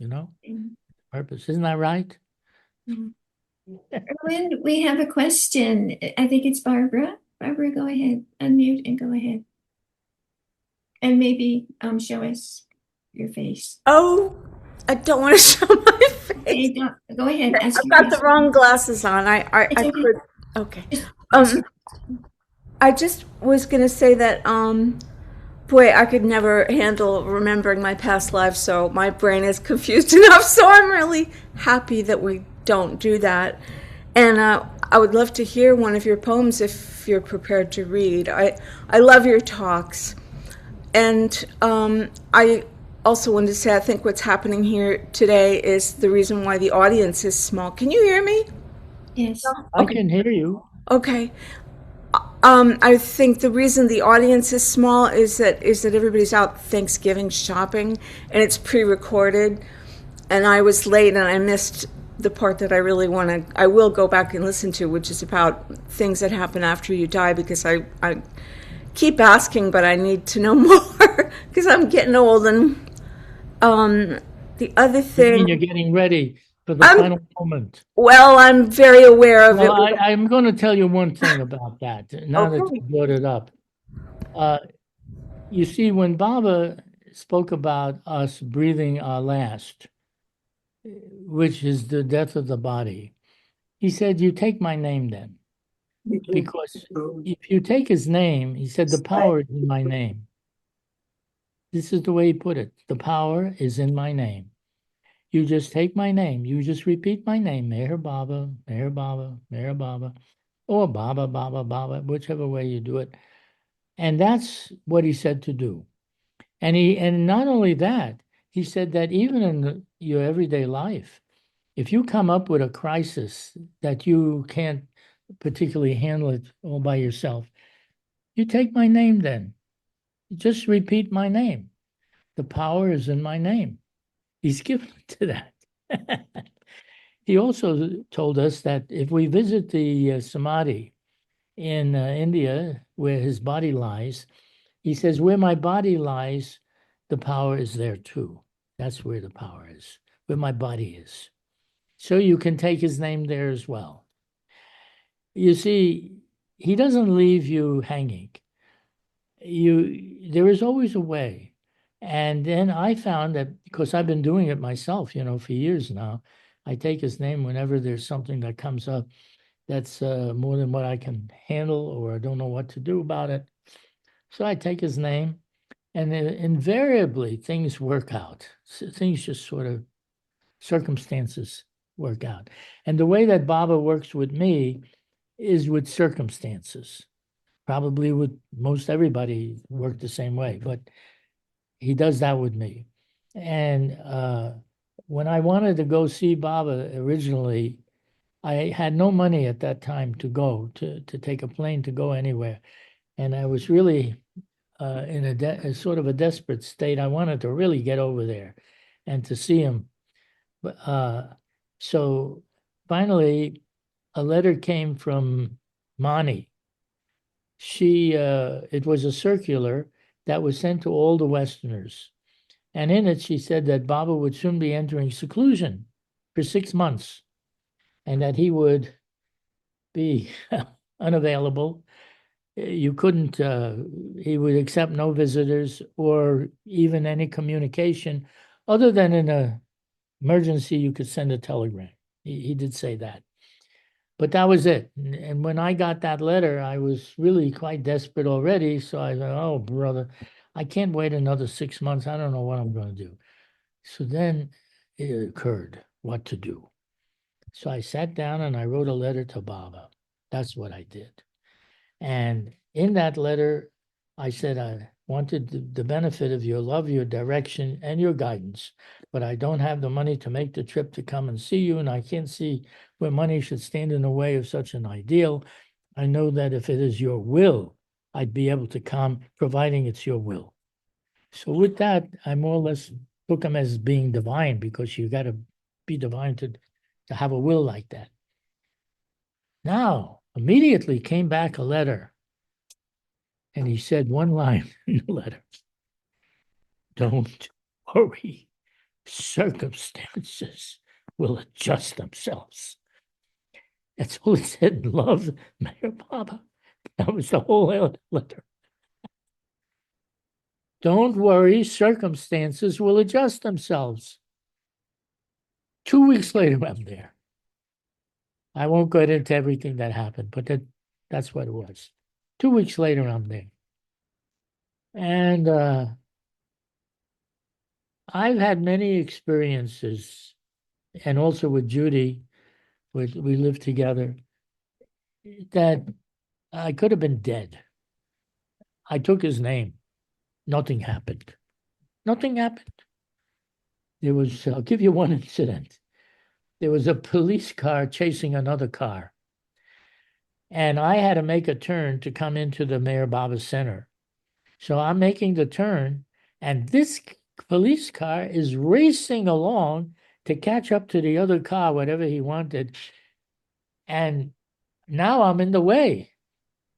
purpose. Isn't that right? Irwin, we have a question. I think it's Barbara. Barbara, go ahead, unmute and go ahead. And maybe show us your face. Oh, I don't want to show my face. Okay, go ahead. I've got the wrong glasses on. I okay. could. Okay. I just was gonna say that boy, I could never handle remembering my past lives, so my brain is confused enough. So I'm really happy that we don't do that. And I would love to hear one of your poems if you're prepared to read. I love your talks. And I also wanted to say I think what's happening here today is the reason why the audience is small. Can you hear me? Yes. I can hear you. Okay. I think the reason the audience is small is that everybody's out Thanksgiving shopping and it's pre-recorded, and I was late and I missed the part that I really want to. I will go back and listen to, which is about things that happen after you die, because I keep asking, but I need to know more because I'm getting old. And the other You mean thing, you're getting ready for the I'm final moment. well, I'm very aware of Well, it. I'm going to tell you one thing about that, now that Okay. you brought it up. You see, when Baba spoke about us breathing our last, which is the death of the body, he said, "You take my name then." Because if you take his name, he said, "The power is in my name." This is the way he put it. The power is in my name. You just take my name. You just repeat my name, Meher Baba, Meher Baba, Meher Baba, or Baba, Baba, Baba, whichever way you do it. And that's what he said to do. And not only that, he said that even in your everyday life, if you come up with a crisis that you can't particularly handle it all by yourself, you take my name then. Just repeat my name. The power is in my name. He's given it to that. He also told us that if we visit the Samadhi in India, where his body lies, he says, where my body lies, the power is there too. That's where the power is, where my body is. So you can take his name there as well. You see, he doesn't leave you hanging. There is always a way. And then I found that because I've been doing it myself, for years now, I take his name whenever there's something that comes up that's more than what I can handle or I don't know what to do about it. So I take his name, and then invariably things work out. Things just sort of circumstances work out. And the way that Baba works with me is with circumstances. Probably with most everybody work the same way, but he does that with me. And when I wanted to go see Baba originally, I had no money at that time to go to take a plane to go anywhere, and I was really in a sort of a desperate state. I wanted to really get over there and to see him. But so finally, a letter came from Mani. It was a circular that was sent to all the Westerners. And in it, she said that Baba would soon be entering seclusion for 6 months and that he would be unavailable. You couldn't, he would accept no visitors or even any communication other than in an emergency, you could send a telegram. He did say that. But that was it. And when I got that letter, I was really quite desperate already. So I thought, oh, brother, I can't wait another 6 months. I don't know what I'm going to do. So then it occurred what to do. So I sat down and I wrote a letter to Baba. That's what I did. And in that letter, I said, I wanted the benefit of your love, your direction, and your guidance, but I don't have the money to make the trip to come and see you, and I can't see where money should stand in the way of such an ideal. I know that if it is your will, I'd be able to come, providing it's your will. So with that, I more or less took him as being divine, because you got to be divine to have a will like that. Now, immediately came back a letter, and he said one line in the letter: "Don't worry, circumstances will adjust themselves." That's all he said in love, Mayor Baba. That was the whole letter. Don't worry, circumstances will adjust themselves. 2 weeks later, I'm there. I won't go into everything that happened, but that's what it was. 2 weeks later, I'm there. And I've had many experiences, and also with Judy, we lived together, that I could have been dead. I took his name. Nothing happened. Nothing happened. I'll give you one incident. There was a police car chasing another car. And I had to make a turn to come into the Mayor Baba Center. So I'm making the turn, and this police car is racing along to catch up to the other car, whatever he wanted. And now I'm in the way.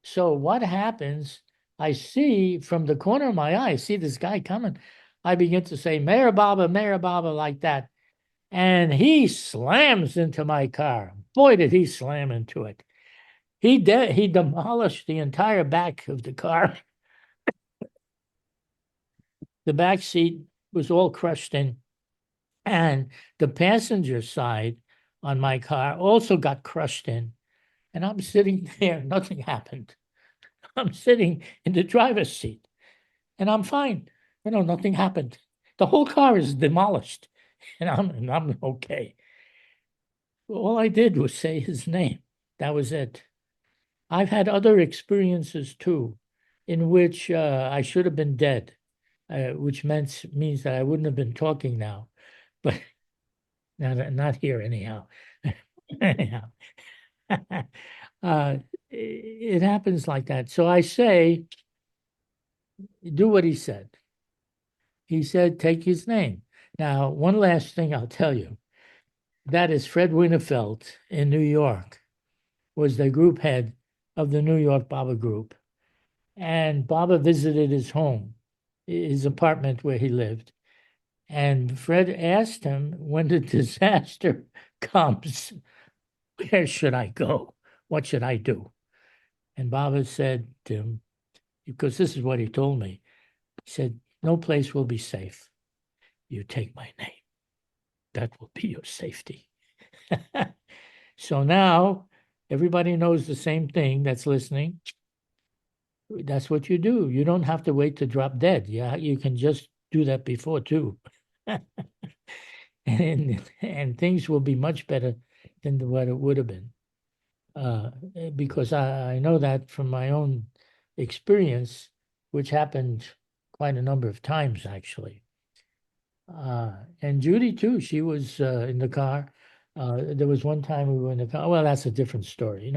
So what happens? I see from the corner of my eye, I see this guy coming. I begin to say, Mayor Baba, like that. And he slams into my car. Boy, did he slam into it. He demolished the entire back of the car. The back seat was all crushed in. And the passenger side on my car also got crushed in. And I'm sitting there, nothing happened. I'm sitting in the driver's seat and I'm fine. Nothing happened. The whole car is demolished and I'm okay. All I did was say his name. That was it. I've had other experiences too, in which I should have been dead, which means that I wouldn't have been talking now, but not here anyhow. Anyhow, it happens like that. So I say, do what he said. He said, take his name. Now, one last thing I'll tell you. That is Fred Winterfeld in New York, was the group head of the New York Baba group. And Baba visited his home, his apartment where he lived. And Fred asked him, when the disaster comes, where should I go? What should I do? And Baba said to him, because this is what he told me, he said, no place will be safe. You take my name. That will be your safety. So now everybody knows the same thing that's listening. That's what you do. You don't have to wait to drop dead. Yeah, you can just do that before too. and things will be much better than what it would have been. Because I know that from my own experience, which happened quite a number of times actually. And Judy too, she was in the car. There was one time we were in the car. Well, that's a different story.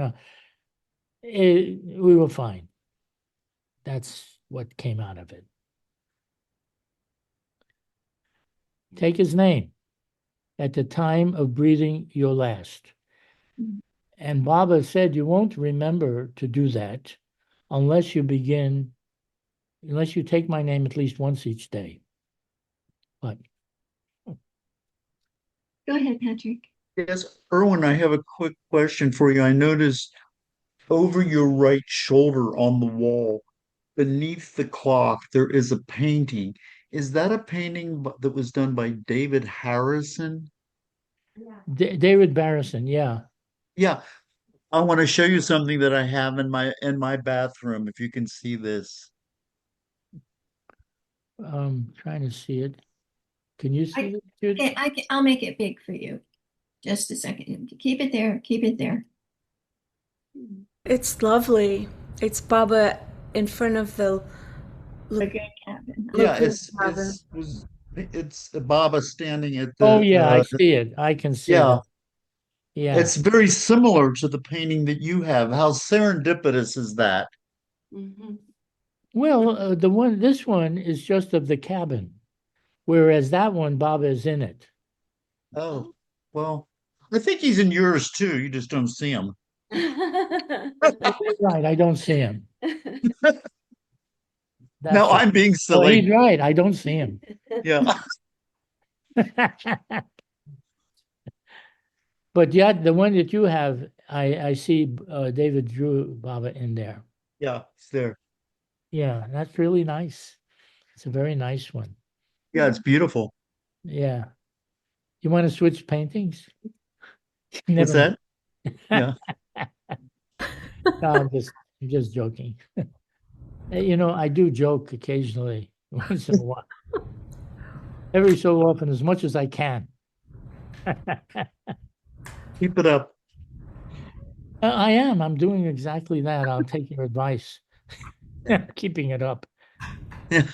We were fine. That's what came out of it. Take his name at the time of breathing your last. And Baba said you won't remember to do that unless you take my name at least once each day. But Go ahead, Patrick. Yes, Irwin, I have a quick question for you. I noticed over your right shoulder on the wall, beneath the clock, there is a painting. Is that a painting that was done by David Harrison? David Barrison, yeah. Yeah, I want to show you something that I have in my bathroom, if you can see this. Trying to see it. Can you see it, Jude? Okay, I'll make it big for you. Just a second. Keep it there. Keep it there. It's lovely. It's Baba in front of the Okay, cabin. Yeah, Okay, it's Baba standing at Oh the yeah, I see it. I can see yeah. that. Yeah. It's very similar to the painting that you have. How serendipitous is that? Well, this one is just of the cabin, whereas that one, Baba is in it. Oh, well, I think he's in yours too. You just don't see him. Right, I don't see him. No, I'm being Oh, he's silly. right. I don't see him. Yeah. But yet, the one that you have, I see David Drew Baba in there. Yeah, it's there. Yeah, that's really nice. It's a very nice one. Yeah, it's beautiful. Yeah. You want to switch paintings? What's Never that? Yeah. No, I'm just joking. I do joke occasionally, once in a while. Every so often, as much as I can. Keep it up. I am. I'm doing exactly that. I'll take your advice. Keeping it up. Yeah.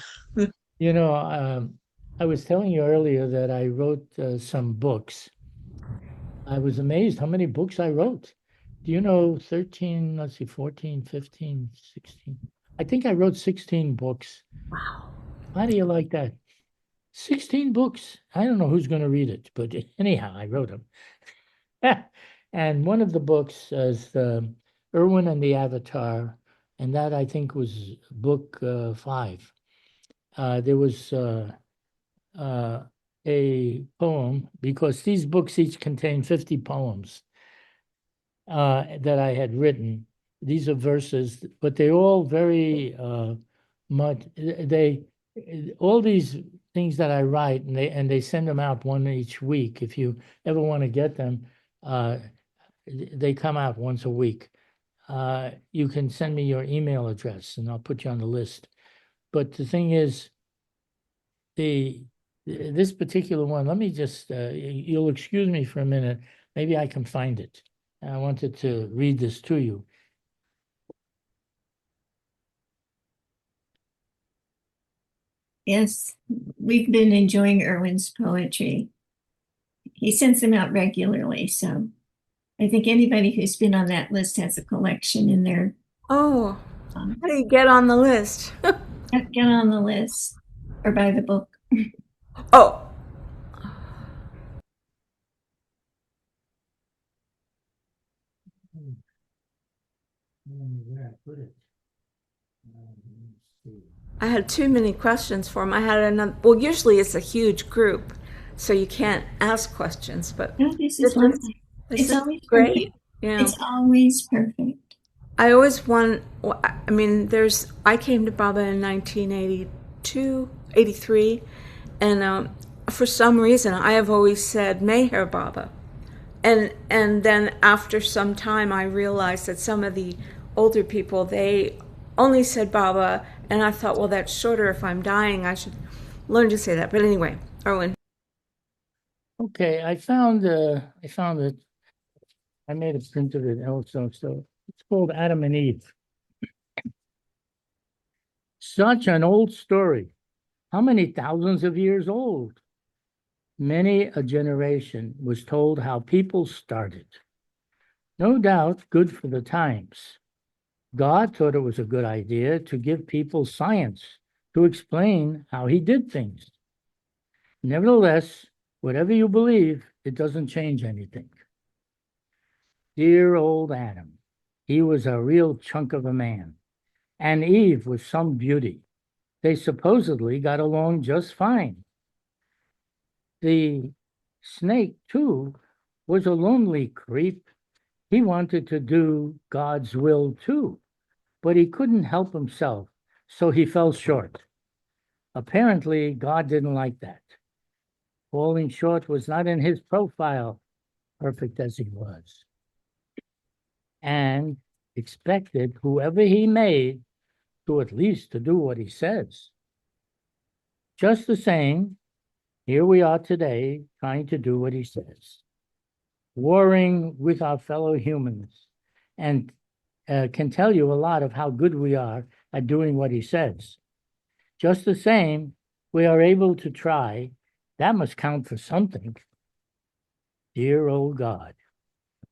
I was telling you earlier that I wrote some books. I was amazed how many books I wrote. Do you know 13, let's see, 14, 15, 16? I think I wrote 16 books. Wow. How do you like that? 16 books. I don't know who's going to read it, but anyhow, I wrote them. And one of the books is Irwin and the Avatar, and that I think was book 5. There was uh, a poem, because these books each contain 50 poems that I had written. These are verses, but they're all very much, all these things that I write, and they send them out one each week. If you ever want to get them, they come out once a week. You can send me your email address and I'll put you on the list. But the thing is, this particular one, let me just, you'll excuse me for a minute. Maybe I can find it. I wanted to read this to you. Yes, we've been enjoying Irwin's poetry. He sends them out regularly, so I think anybody who's been on that list has a collection in their Oh, um, how do you get on the list? get on the list or buy the book. Oh, Where I put it. I had too many questions for him. I had another. Well, usually it's a huge group, so you can't ask questions. But No, this this is one. is this It's is always great. perfect. Yeah, It's always perfect. I always want. I mean, there's. I came to Baba in 1982, 83, and for some reason, I have always said Meher Baba, and then after some time, I realized that some of the older people they only said Baba, and I thought, well, that's shorter. If I'm dying, I should learn to say that. But anyway, Irwin. Okay, I found it. I made a print of it also. So it's called Adam and Eve. Such an old story. How many thousands of years old? Many a generation was told how people started. No doubt good for the times. God thought it was a good idea to give people science to explain how he did things. Nevertheless, whatever you believe, it doesn't change anything. Dear old Adam, he was a real chunk of a man, and Eve was some beauty. They supposedly got along just fine. The snake, too, was a lonely creep. He wanted to do God's will, too, but he couldn't help himself, so he fell short. Apparently, God didn't like that. Falling short was not in his profile, perfect as he was, and expected whoever he made to at least to do what he says. Just the same, here we are today trying to do what he says, warring with our fellow humans, and can tell you a lot of how good we are at doing what he says. Just the same, we are able to try. That must count for something. Dear old God,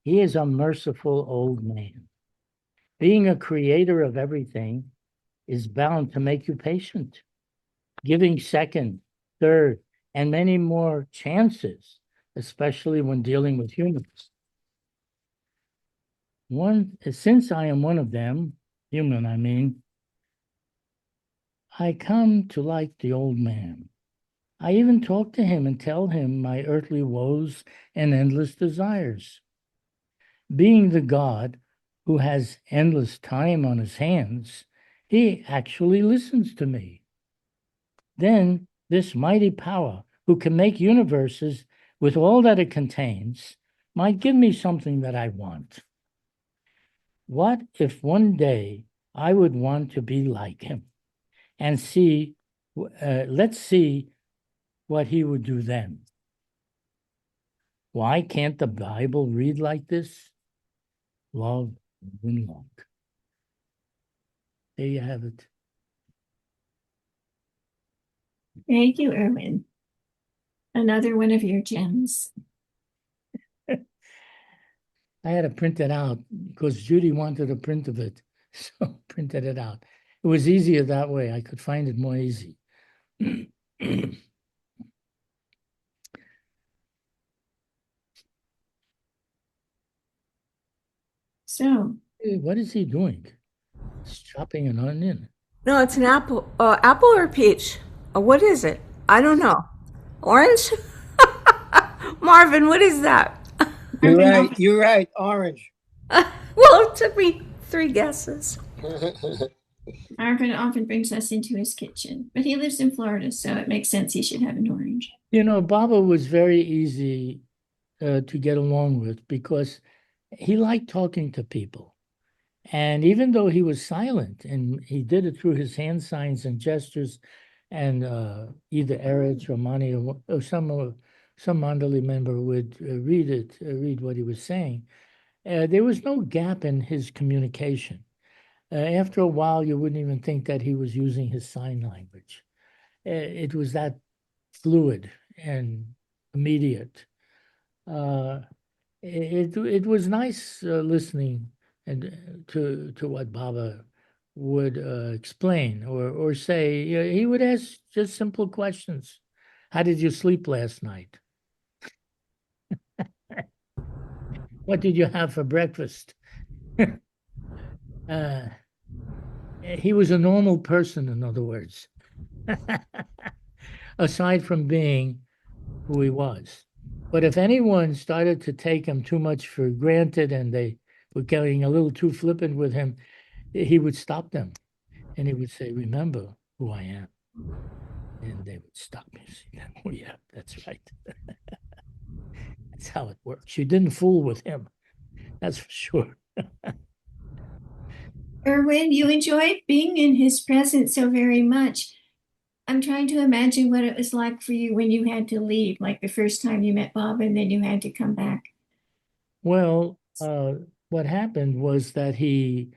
he is a merciful old man. Being a creator of everything is bound to make you patient, giving second, third, and many more chances, especially when dealing with humans. Since I am one of them, human, I mean, I come to like the old man. I even talk to him and tell him my earthly woes and endless desires. Being the God who has endless time on his hands, he actually listens to me. Then this mighty power who can make universes with all that it contains might give me something that I want. What if one day I would want to be like him and let's see what he would do then. Why can't the Bible read like this? Love and luck. There you have it. Thank you, Irwin. Another one of your gems. I had to print it out because Judy wanted a print of it. So printed it out. It was easier that way. I could find it more easy. So, Hey, what is he doing? He's chopping an onion. No, it's an apple. Apple or peach? What is it? I don't know. Orange? Marvin, what is that? You're Marvin right. often, You're right. Orange. Well, it took me 3 guesses. Marvin often brings us into his kitchen, but he lives in Florida, so it makes sense he should have an orange. You know, Baba was very easy to get along with because he liked talking to people. And even though he was silent and he did it through his hand signs and gestures, and either Eretz or Mani or some Mandali member would read what he was saying, there was no gap in his communication. After a while, you wouldn't even think that he was using his sign language. It was that fluid and immediate. Uh, it was nice listening and to what Baba would explain or say. He would ask just simple questions. How did you sleep last night? What did you have for breakfast? uh, he was a normal person, in other words, aside from being who he was. But if anyone started to take him too much for granted and they were getting a little too flippant with him, he would stop them and he would say, "Remember who I am." And they would stop me. See them. Oh, yeah, that's right. That's how it works. You didn't fool with him. That's for sure. Irwin, you enjoyed being in his presence so very much. I'm trying to imagine what it was like for you when you had to leave, like the first time you met Bob and then you had to come back. Well, what happened was that he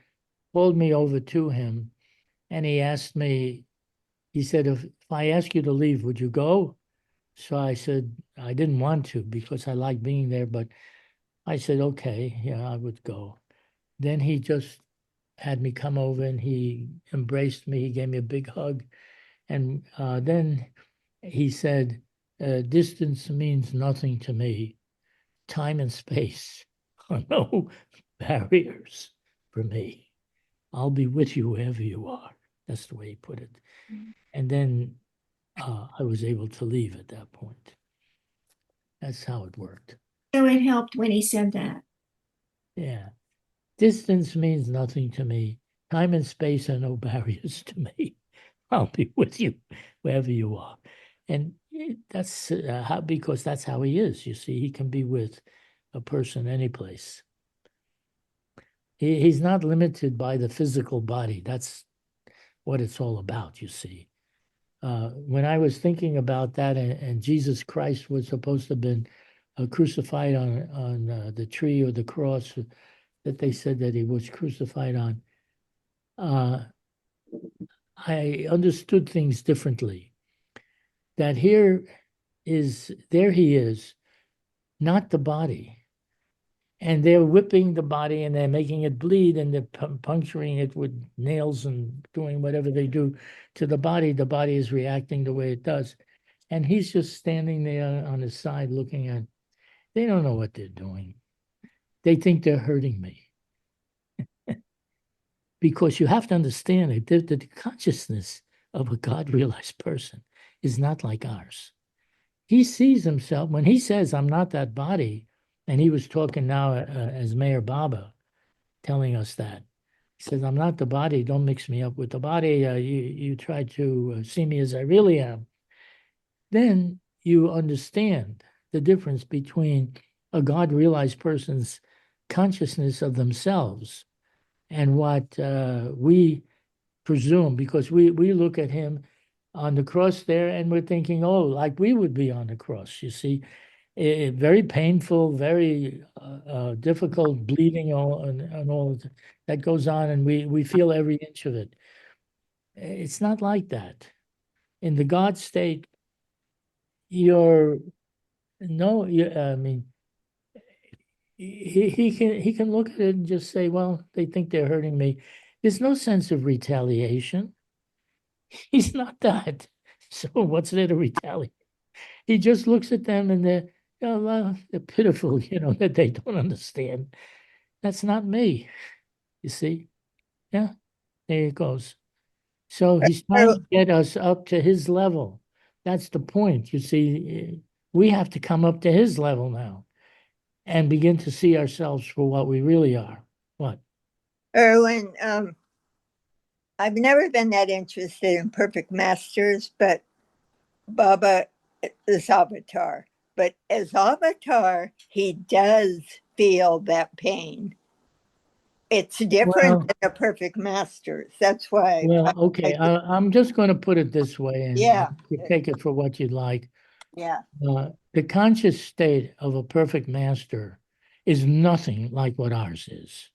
pulled me over to him and he asked me, he said, if I ask you to leave, would you go? So I said, I didn't want to because I like being there, but I said, okay, yeah, I would go. Then he just had me come over and he embraced me. He gave me a big hug. And then he said, distance means nothing to me. Time and space are no barriers for me. I'll be with you wherever you are. That's the way he put it. And then I was able to leave at that point. That's how it worked. So it helped when he said that. Yeah. Distance means nothing to me. Time and space are no barriers to me. I'll be with you wherever you are. And that's how, because that's how he is. You see, he can be with a person any place. He's not limited by the physical body. That's what it's all about, you see. When I was thinking about that, and Jesus Christ was supposed to have been crucified on the tree or the cross that they said that he was crucified on, I understood things differently. That there he is, not the body. And they're whipping the body and they're making it bleed and they're puncturing it with nails and doing whatever they do to the body. The body is reacting the way it does. And he's just standing there on his side looking at, they don't know what they're doing. They think they're hurting me. Because you have to understand it, the consciousness of a God realized person is not like ours. He sees himself, when he says, I'm not that body, and he was talking now as Mayor Baba, telling us that. He says, I'm not the body, don't mix me up with the body. You try to see me as I really am. Then you understand the difference between a God realized person's consciousness of themselves and what we presume, because we look at him on the cross there and we're thinking, oh, like we would be on the cross, you see. Very painful, very difficult bleeding and all that goes on, and we feel every inch of it. It's not like that. In the God state, you're no, I mean, he can look at it and just say, well, they think they're hurting me. There's no sense of retaliation. He's not that. So what's there to retaliate? He just looks at them and they're pitiful, that they don't understand. That's not me, you see. Yeah, there it goes. So he's trying to get us up to his level. That's the point. You see, we have to come up to his level now and begin to see ourselves for what we really are. What? Irwin, I've never been that interested in perfect masters, but Baba is Avatar. But as Avatar, he does feel that pain. It's different Well, than a perfect masters. That's why. okay. I'm just going to put it this way, and Yeah, you take it for what you'd like. yeah. The conscious state of a perfect master is nothing like what ours is.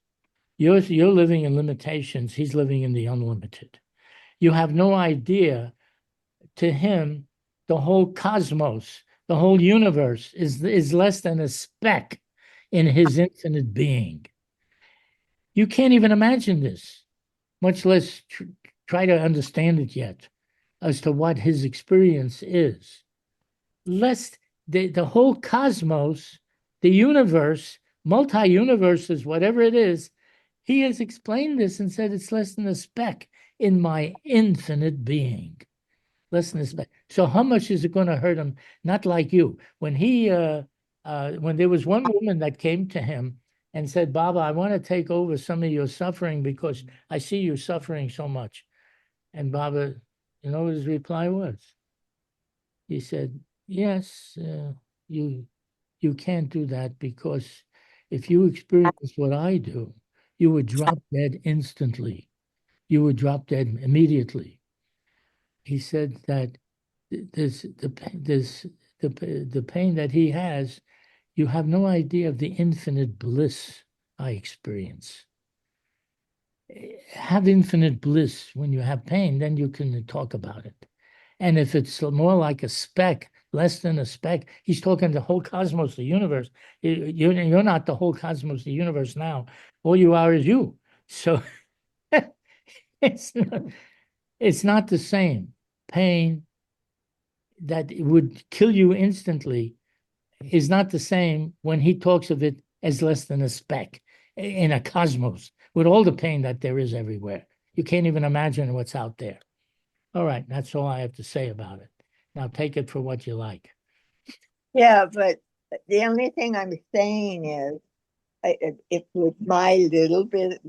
You're living in limitations. He's living in the unlimited. You have no idea. To him, the whole cosmos, the whole universe is less than a speck in his infinite being. You can't even imagine this, much less try to understand it yet as to what his experience is. Less the whole cosmos, the universe, multi-universes, whatever it is, he has explained this and said it's less than a speck in my infinite being. Less than a speck. So how much is it going to hurt him? Not like you. When when there was one woman that came to him and said, Baba, I want to take over some of your suffering because I see you suffering so much. And Baba, you know what his reply was? He said, yes, you can't do that because if you experience what I do, you would drop dead instantly. You would drop dead immediately. He said that the pain that he has, you have no idea of the infinite bliss I experience. Have infinite bliss when you have pain, then you can talk about it. And if it's more like a speck, less than a speck, he's talking the whole cosmos, the universe. You're not the whole cosmos, the universe now. All you are is you. So it's not the same. Pain that would kill you instantly is not the same when he talks of it as less than a speck in a cosmos with all the pain that there is everywhere. You can't even imagine what's out there. All right, that's all I have to say about it. Now take it for what you like. Yeah, but the only thing I'm saying is, if with my little bit,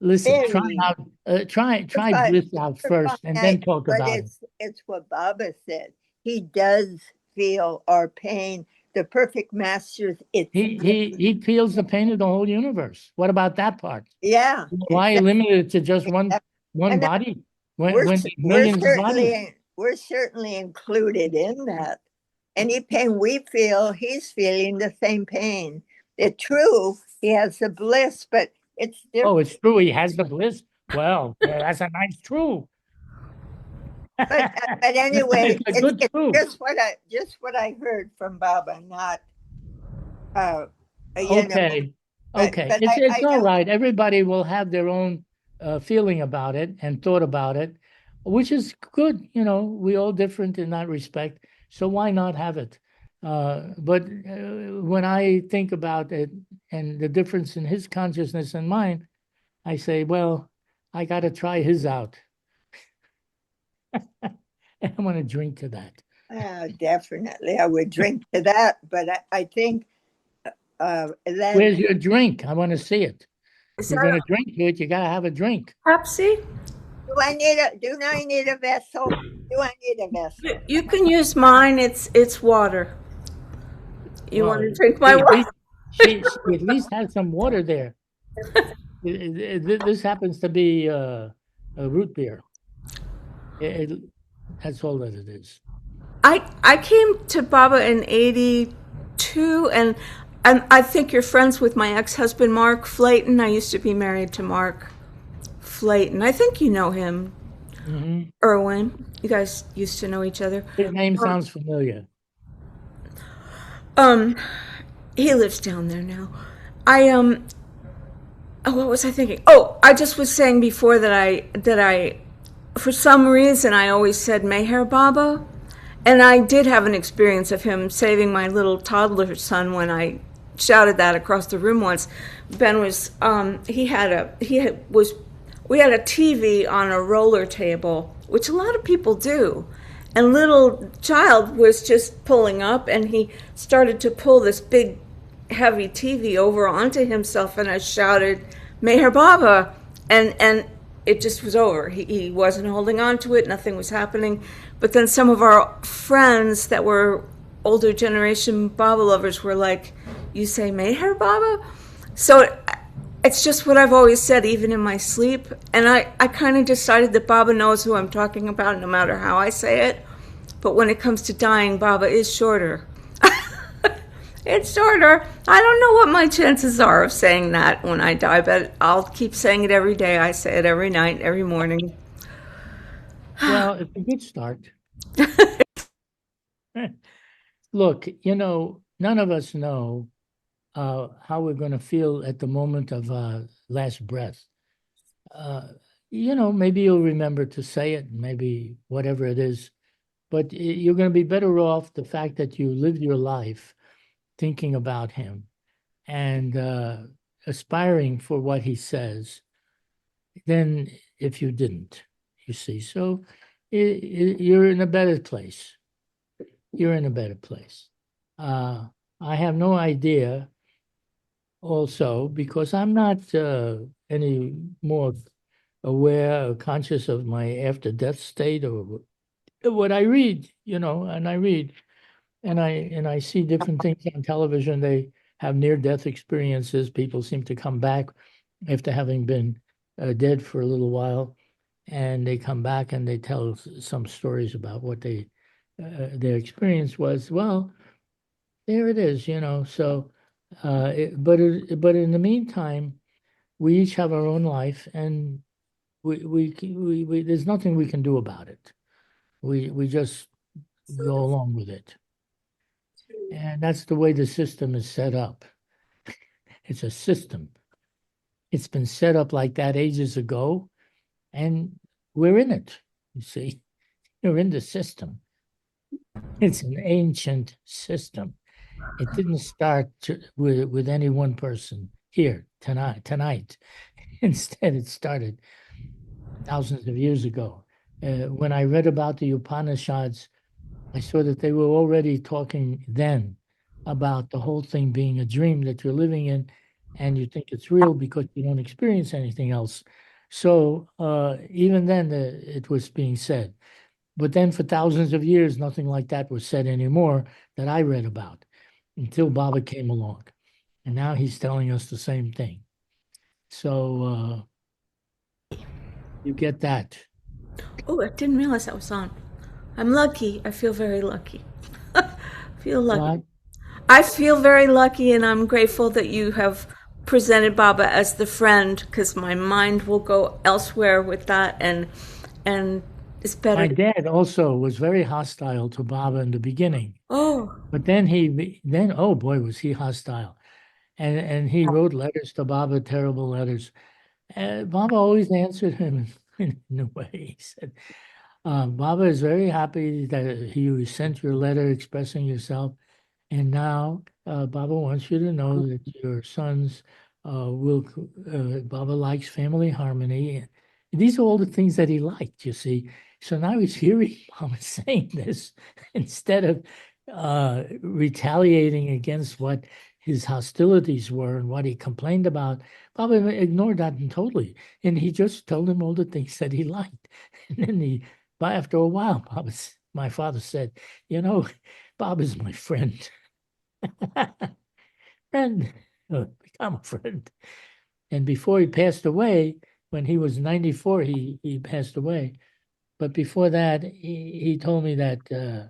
Listen, try very out, try bliss out first, and then talk but about it. it's what Baba said. He does feel our pain. The perfect masters, it's He feels the pain of the whole universe. What about that part? yeah. Why limit it to just one And body when there's millions of bodies? we're certainly included in that. Any pain we feel, he's feeling the same pain. It's true, he has the bliss, but it's different. Oh, it's true. He has the bliss. Well, yeah, that's a nice true. But anyway, It's a good it's true. just what I heard from Baba, not Okay. Okay. but It's all know. right. Everybody will have their own feeling about it and thought about it, which is good. We all different in that respect. So why not have it? But when I think about it and the difference in his consciousness and mine, I say, well, I got to try his out. And I'm going to drink to that. Definitely, I would drink to that, but I think that. Where's your drink? I want to see it. Is You're that going to drink it. You got to have a drink. Pepsi? Do I need a vessel? Do I need a vessel? You can use mine. It's water. You want to Well, drink my water? she at least had some water there. This happens to be a root beer. That's all that it is. I came to Baba in '82, and I think you're friends with my ex-husband Mark Flayton. I used to be married to Mark Flayton. I think you know him. Mhm. Irwin. You guys used to know each other. His name sounds familiar. Um, he lives down there now. I oh, what was I thinking? Oh, I just was saying before that I for some reason I always said Meher Baba, and I did have an experience of him saving my little toddler son when I shouted that across the room once. Ben was we had a TV on a roller table, which a lot of people do. And little child was just pulling up, and he started to pull this big, heavy TV over onto himself, and I shouted, "Meher Baba," and it just was over. He wasn't holding on to it. Nothing was happening. But then some of our friends that were older generation Baba lovers were like, "You say Meher Baba?" So it's just what I've always said, even in my sleep. And I kind of decided that Baba knows who I'm talking about no matter how I say it. But when it comes to dying, Baba is shorter. It's shorter. I don't know what my chances are of saying that when I die, but I'll keep saying it every day. I say it every night, every morning. Well, it's a good start. Look, none of us know how we're going to feel at the moment of last breath. Maybe you'll remember to say it, maybe whatever it is, but you're going to be better off the fact that you lived your life thinking about him and aspiring for what he says than if you didn't, you see. So you're in a better place. You're in a better place. I have no idea also because I'm not any more aware or conscious of my after death state or what I read, and I read and I see different things on television. They have near death experiences. People seem to come back after having been dead for a little while, and they come back and they tell some stories about what their experience was. Well, there it is, So, but in the meantime, we each have our own life, and we there's nothing we can do about it. We just go along with it, and that's the way the system is set up. It's a system. It's been set up like that ages ago, and we're in it. You see, you're in the system. It's an ancient system. It didn't start with any one person here tonight. Instead, it started thousands of years ago. When I read about the Upanishads, I saw that they were already talking then about the whole thing being a dream that you're living in, and you think it's real because you don't experience anything else. So even then, it was being said. But then for thousands of years, nothing like that was said anymore that I read about until Baba came along. And now he's telling us the same thing. So you get that. Oh, I didn't realize that was on. I'm lucky. I feel very lucky. Feel lucky. What? I feel very lucky, and I'm grateful that you have presented Baba as the friend, because my mind will go elsewhere with that, and it's better. My dad also was very hostile to Baba in the beginning, Oh, but then oh boy was he hostile, and he wrote letters to Baba, terrible letters. Baba always answered him in a way. He said, "Baba is very happy that you sent your letter expressing yourself. And now, Baba wants you to know that your sons Baba likes family harmony. And these are all the things that he liked, you see. So now he's hearing Baba saying this instead of retaliating against what his hostilities were and what he complained about. Baba ignored that totally. And he just told him all the things that he liked. And then after a while, my father said, Bob is my friend. Friend, become a friend. And before he passed away, when he was 94, he passed away. But before that, he told me that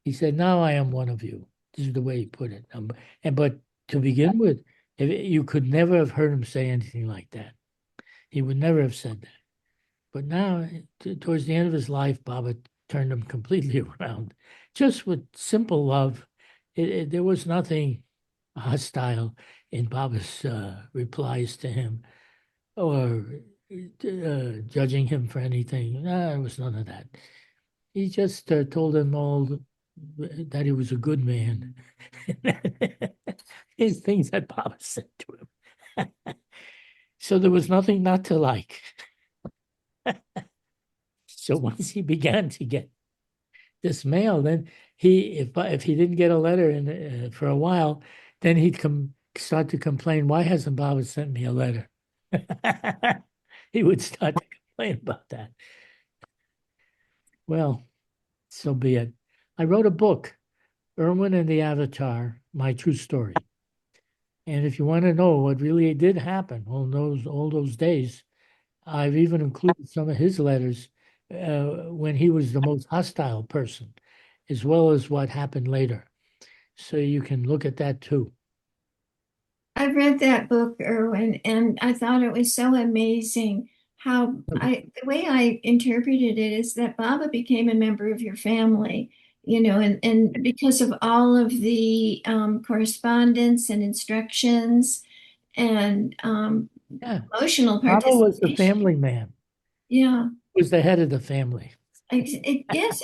he said, "Now I am one of you." This is the way he put it. But to begin with, you could never have heard him say anything like that. He would never have said that. But now, towards the end of his life, Baba turned him completely around, just with simple love. There was nothing hostile in Baba's replies to him or judging him for anything. No, there was none of that. He just told him all that he was a good man. His things that Baba said to him. So there was nothing not to like. So once he began to get this mail, then if he didn't get a letter in for a while, then he'd start to complain, why hasn't Baba sent me a letter? He would start to complain about that. Well, so be it. I wrote a book, Irwin and the Avatar, My True Story. And if you want to know what really did happen all those days, I've even included some of his letters when he was the most hostile person, as well as what happened later. So you can look at that too. I've read that book, Irwin, and I thought it was so amazing how the way I interpreted it is that Baba became a member of your family, and because of all of the correspondence and instructions and Yeah, emotional Baba was the participation. family man. Yeah, He was the head of the family. yes,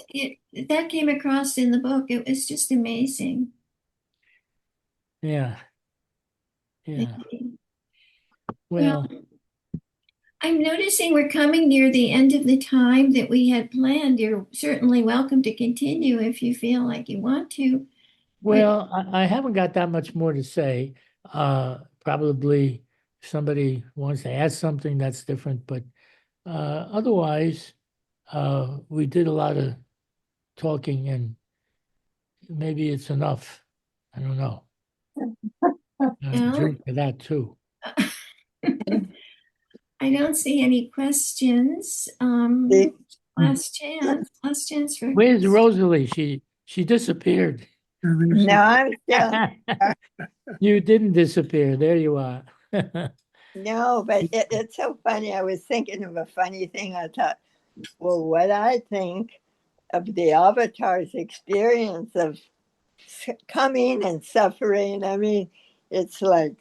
that came across in the book. It was just amazing. Yeah, yeah. Well, Well, I'm noticing we're coming near the end of the time that we had planned. You're certainly welcome to continue if you feel like you want to. well, I haven't got that much more to say. Probably if somebody wants to add something that's different, but otherwise, we did a lot of talking, and maybe it's enough. I don't know. Well, Drink to that too. I don't see any questions. See? Last chance for. Where's Rosalie? She disappeared. No, I'm still, You didn't disappear. There you are. no, but it's so funny. I was thinking of a funny thing. I thought, well, what I think of the Avatar's experience of coming and suffering. I mean, it's like,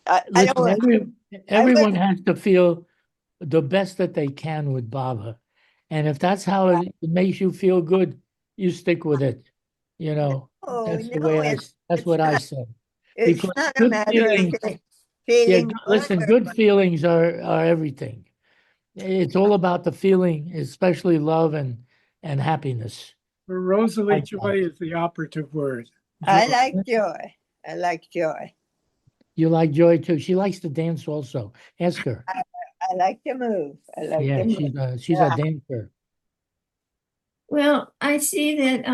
I Listen, don't, I everyone would, has to feel the best that they can with Baba. And if that's how it makes you feel good, you stick with it. oh, That's the no, way that's it's what I not, said. it's Because not a good matter of feelings, feeling good listen, or, good feelings are everything. It's all about the feeling, especially love and happiness. For Rosalie, Like that. joy is the operative word. I Joy. like joy. I like joy. You like Joy too. She likes to dance also. Ask her. I like to move. I like Yeah, to move. she's a Yeah. dancer. Well, I see that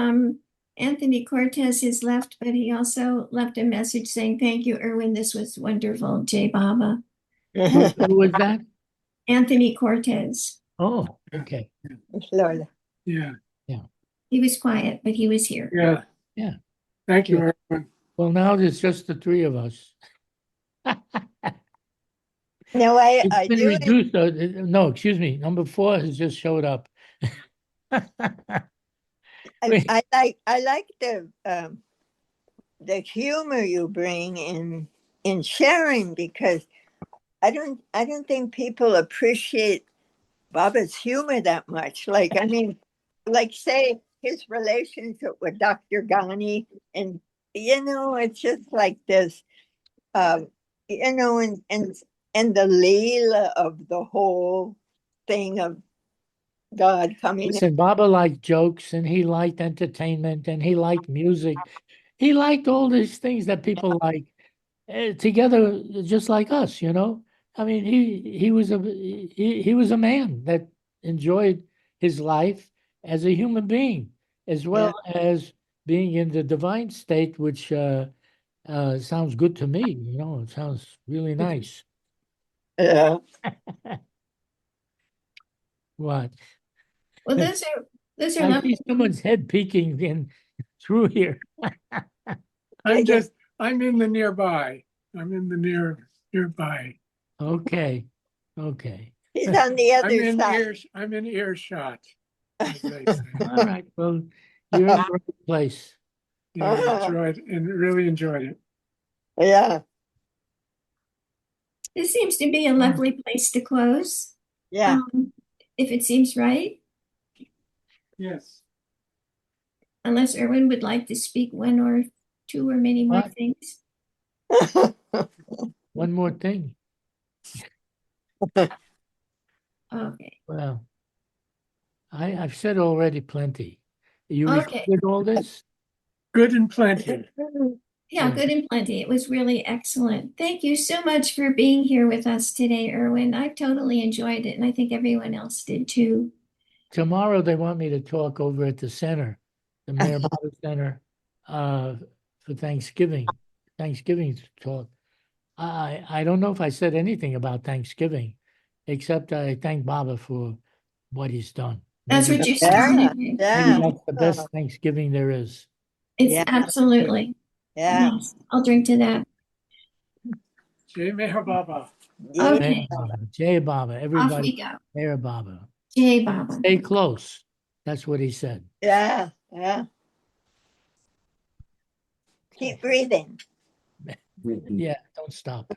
Anthony Cortez has left, but he also left a message saying, "Thank you, Irwin. This was wonderful, Jay Baba." Who was that? Anthony Cortez. Oh, okay. Florida. Yeah, He was quiet, but he was here. yeah. Yeah. Thank you, Yeah. everyone. Well, now there's just the three of us. No, It's I been do. reduced. No, excuse me. Number 4 has just showed up. Wait, I like the humor you bring in sharing because I don't think people appreciate Baba's humor that much. Like I mean, like say his relationship with Dr. Ghani, and it's just like this, um, and the Leela of the whole thing of God coming. listen, Baba liked jokes and he liked entertainment and he liked music. He liked all these things that people like together, just like us. I mean, he was a man that enjoyed his life as a human being, as Yeah, well as being in the divine state, which sounds good to me. It sounds really nice. yeah. What? Well, those are I lovely. see someone's head peeking in through here. I'm in the nearby. I'm in the nearby. Okay. Okay. He's on the I'm other in side. I'm in earshot, as they say. All right, well, you're in the right place. Yeah, really enjoyed it. Yeah, This seems to be a lovely place to close. yeah. If it seems right, Yes. unless Irwin would like to speak one or two or many more What? things. One more thing. Okay. Well, I've said already plenty. You Okay. recorded all this? Good and plenty. Yeah, good and plenty. It was really excellent. Thank you so much for being here with us today, Irwin. I've totally enjoyed it, and I think everyone else did too. Tomorrow they want me to talk over at the center, the Mayor Baba Center, for Thanksgiving talk. I don't know if I said anything about Thanksgiving, except I thank Baba for what he's done. That's Maybe what you that's, started Yeah, with. maybe yeah, that's the best Thanksgiving there is. It's Yeah. absolutely. yeah. Yes, I'll drink to that. Jai Meher Baba. Yeah. Okay, Mayor Baba, Jai Baba, off everybody, we go. Mayor Baba. Jai Baba. Stay close. That's what he said. Yeah, yeah. Keep breathing. Yeah, don't stop.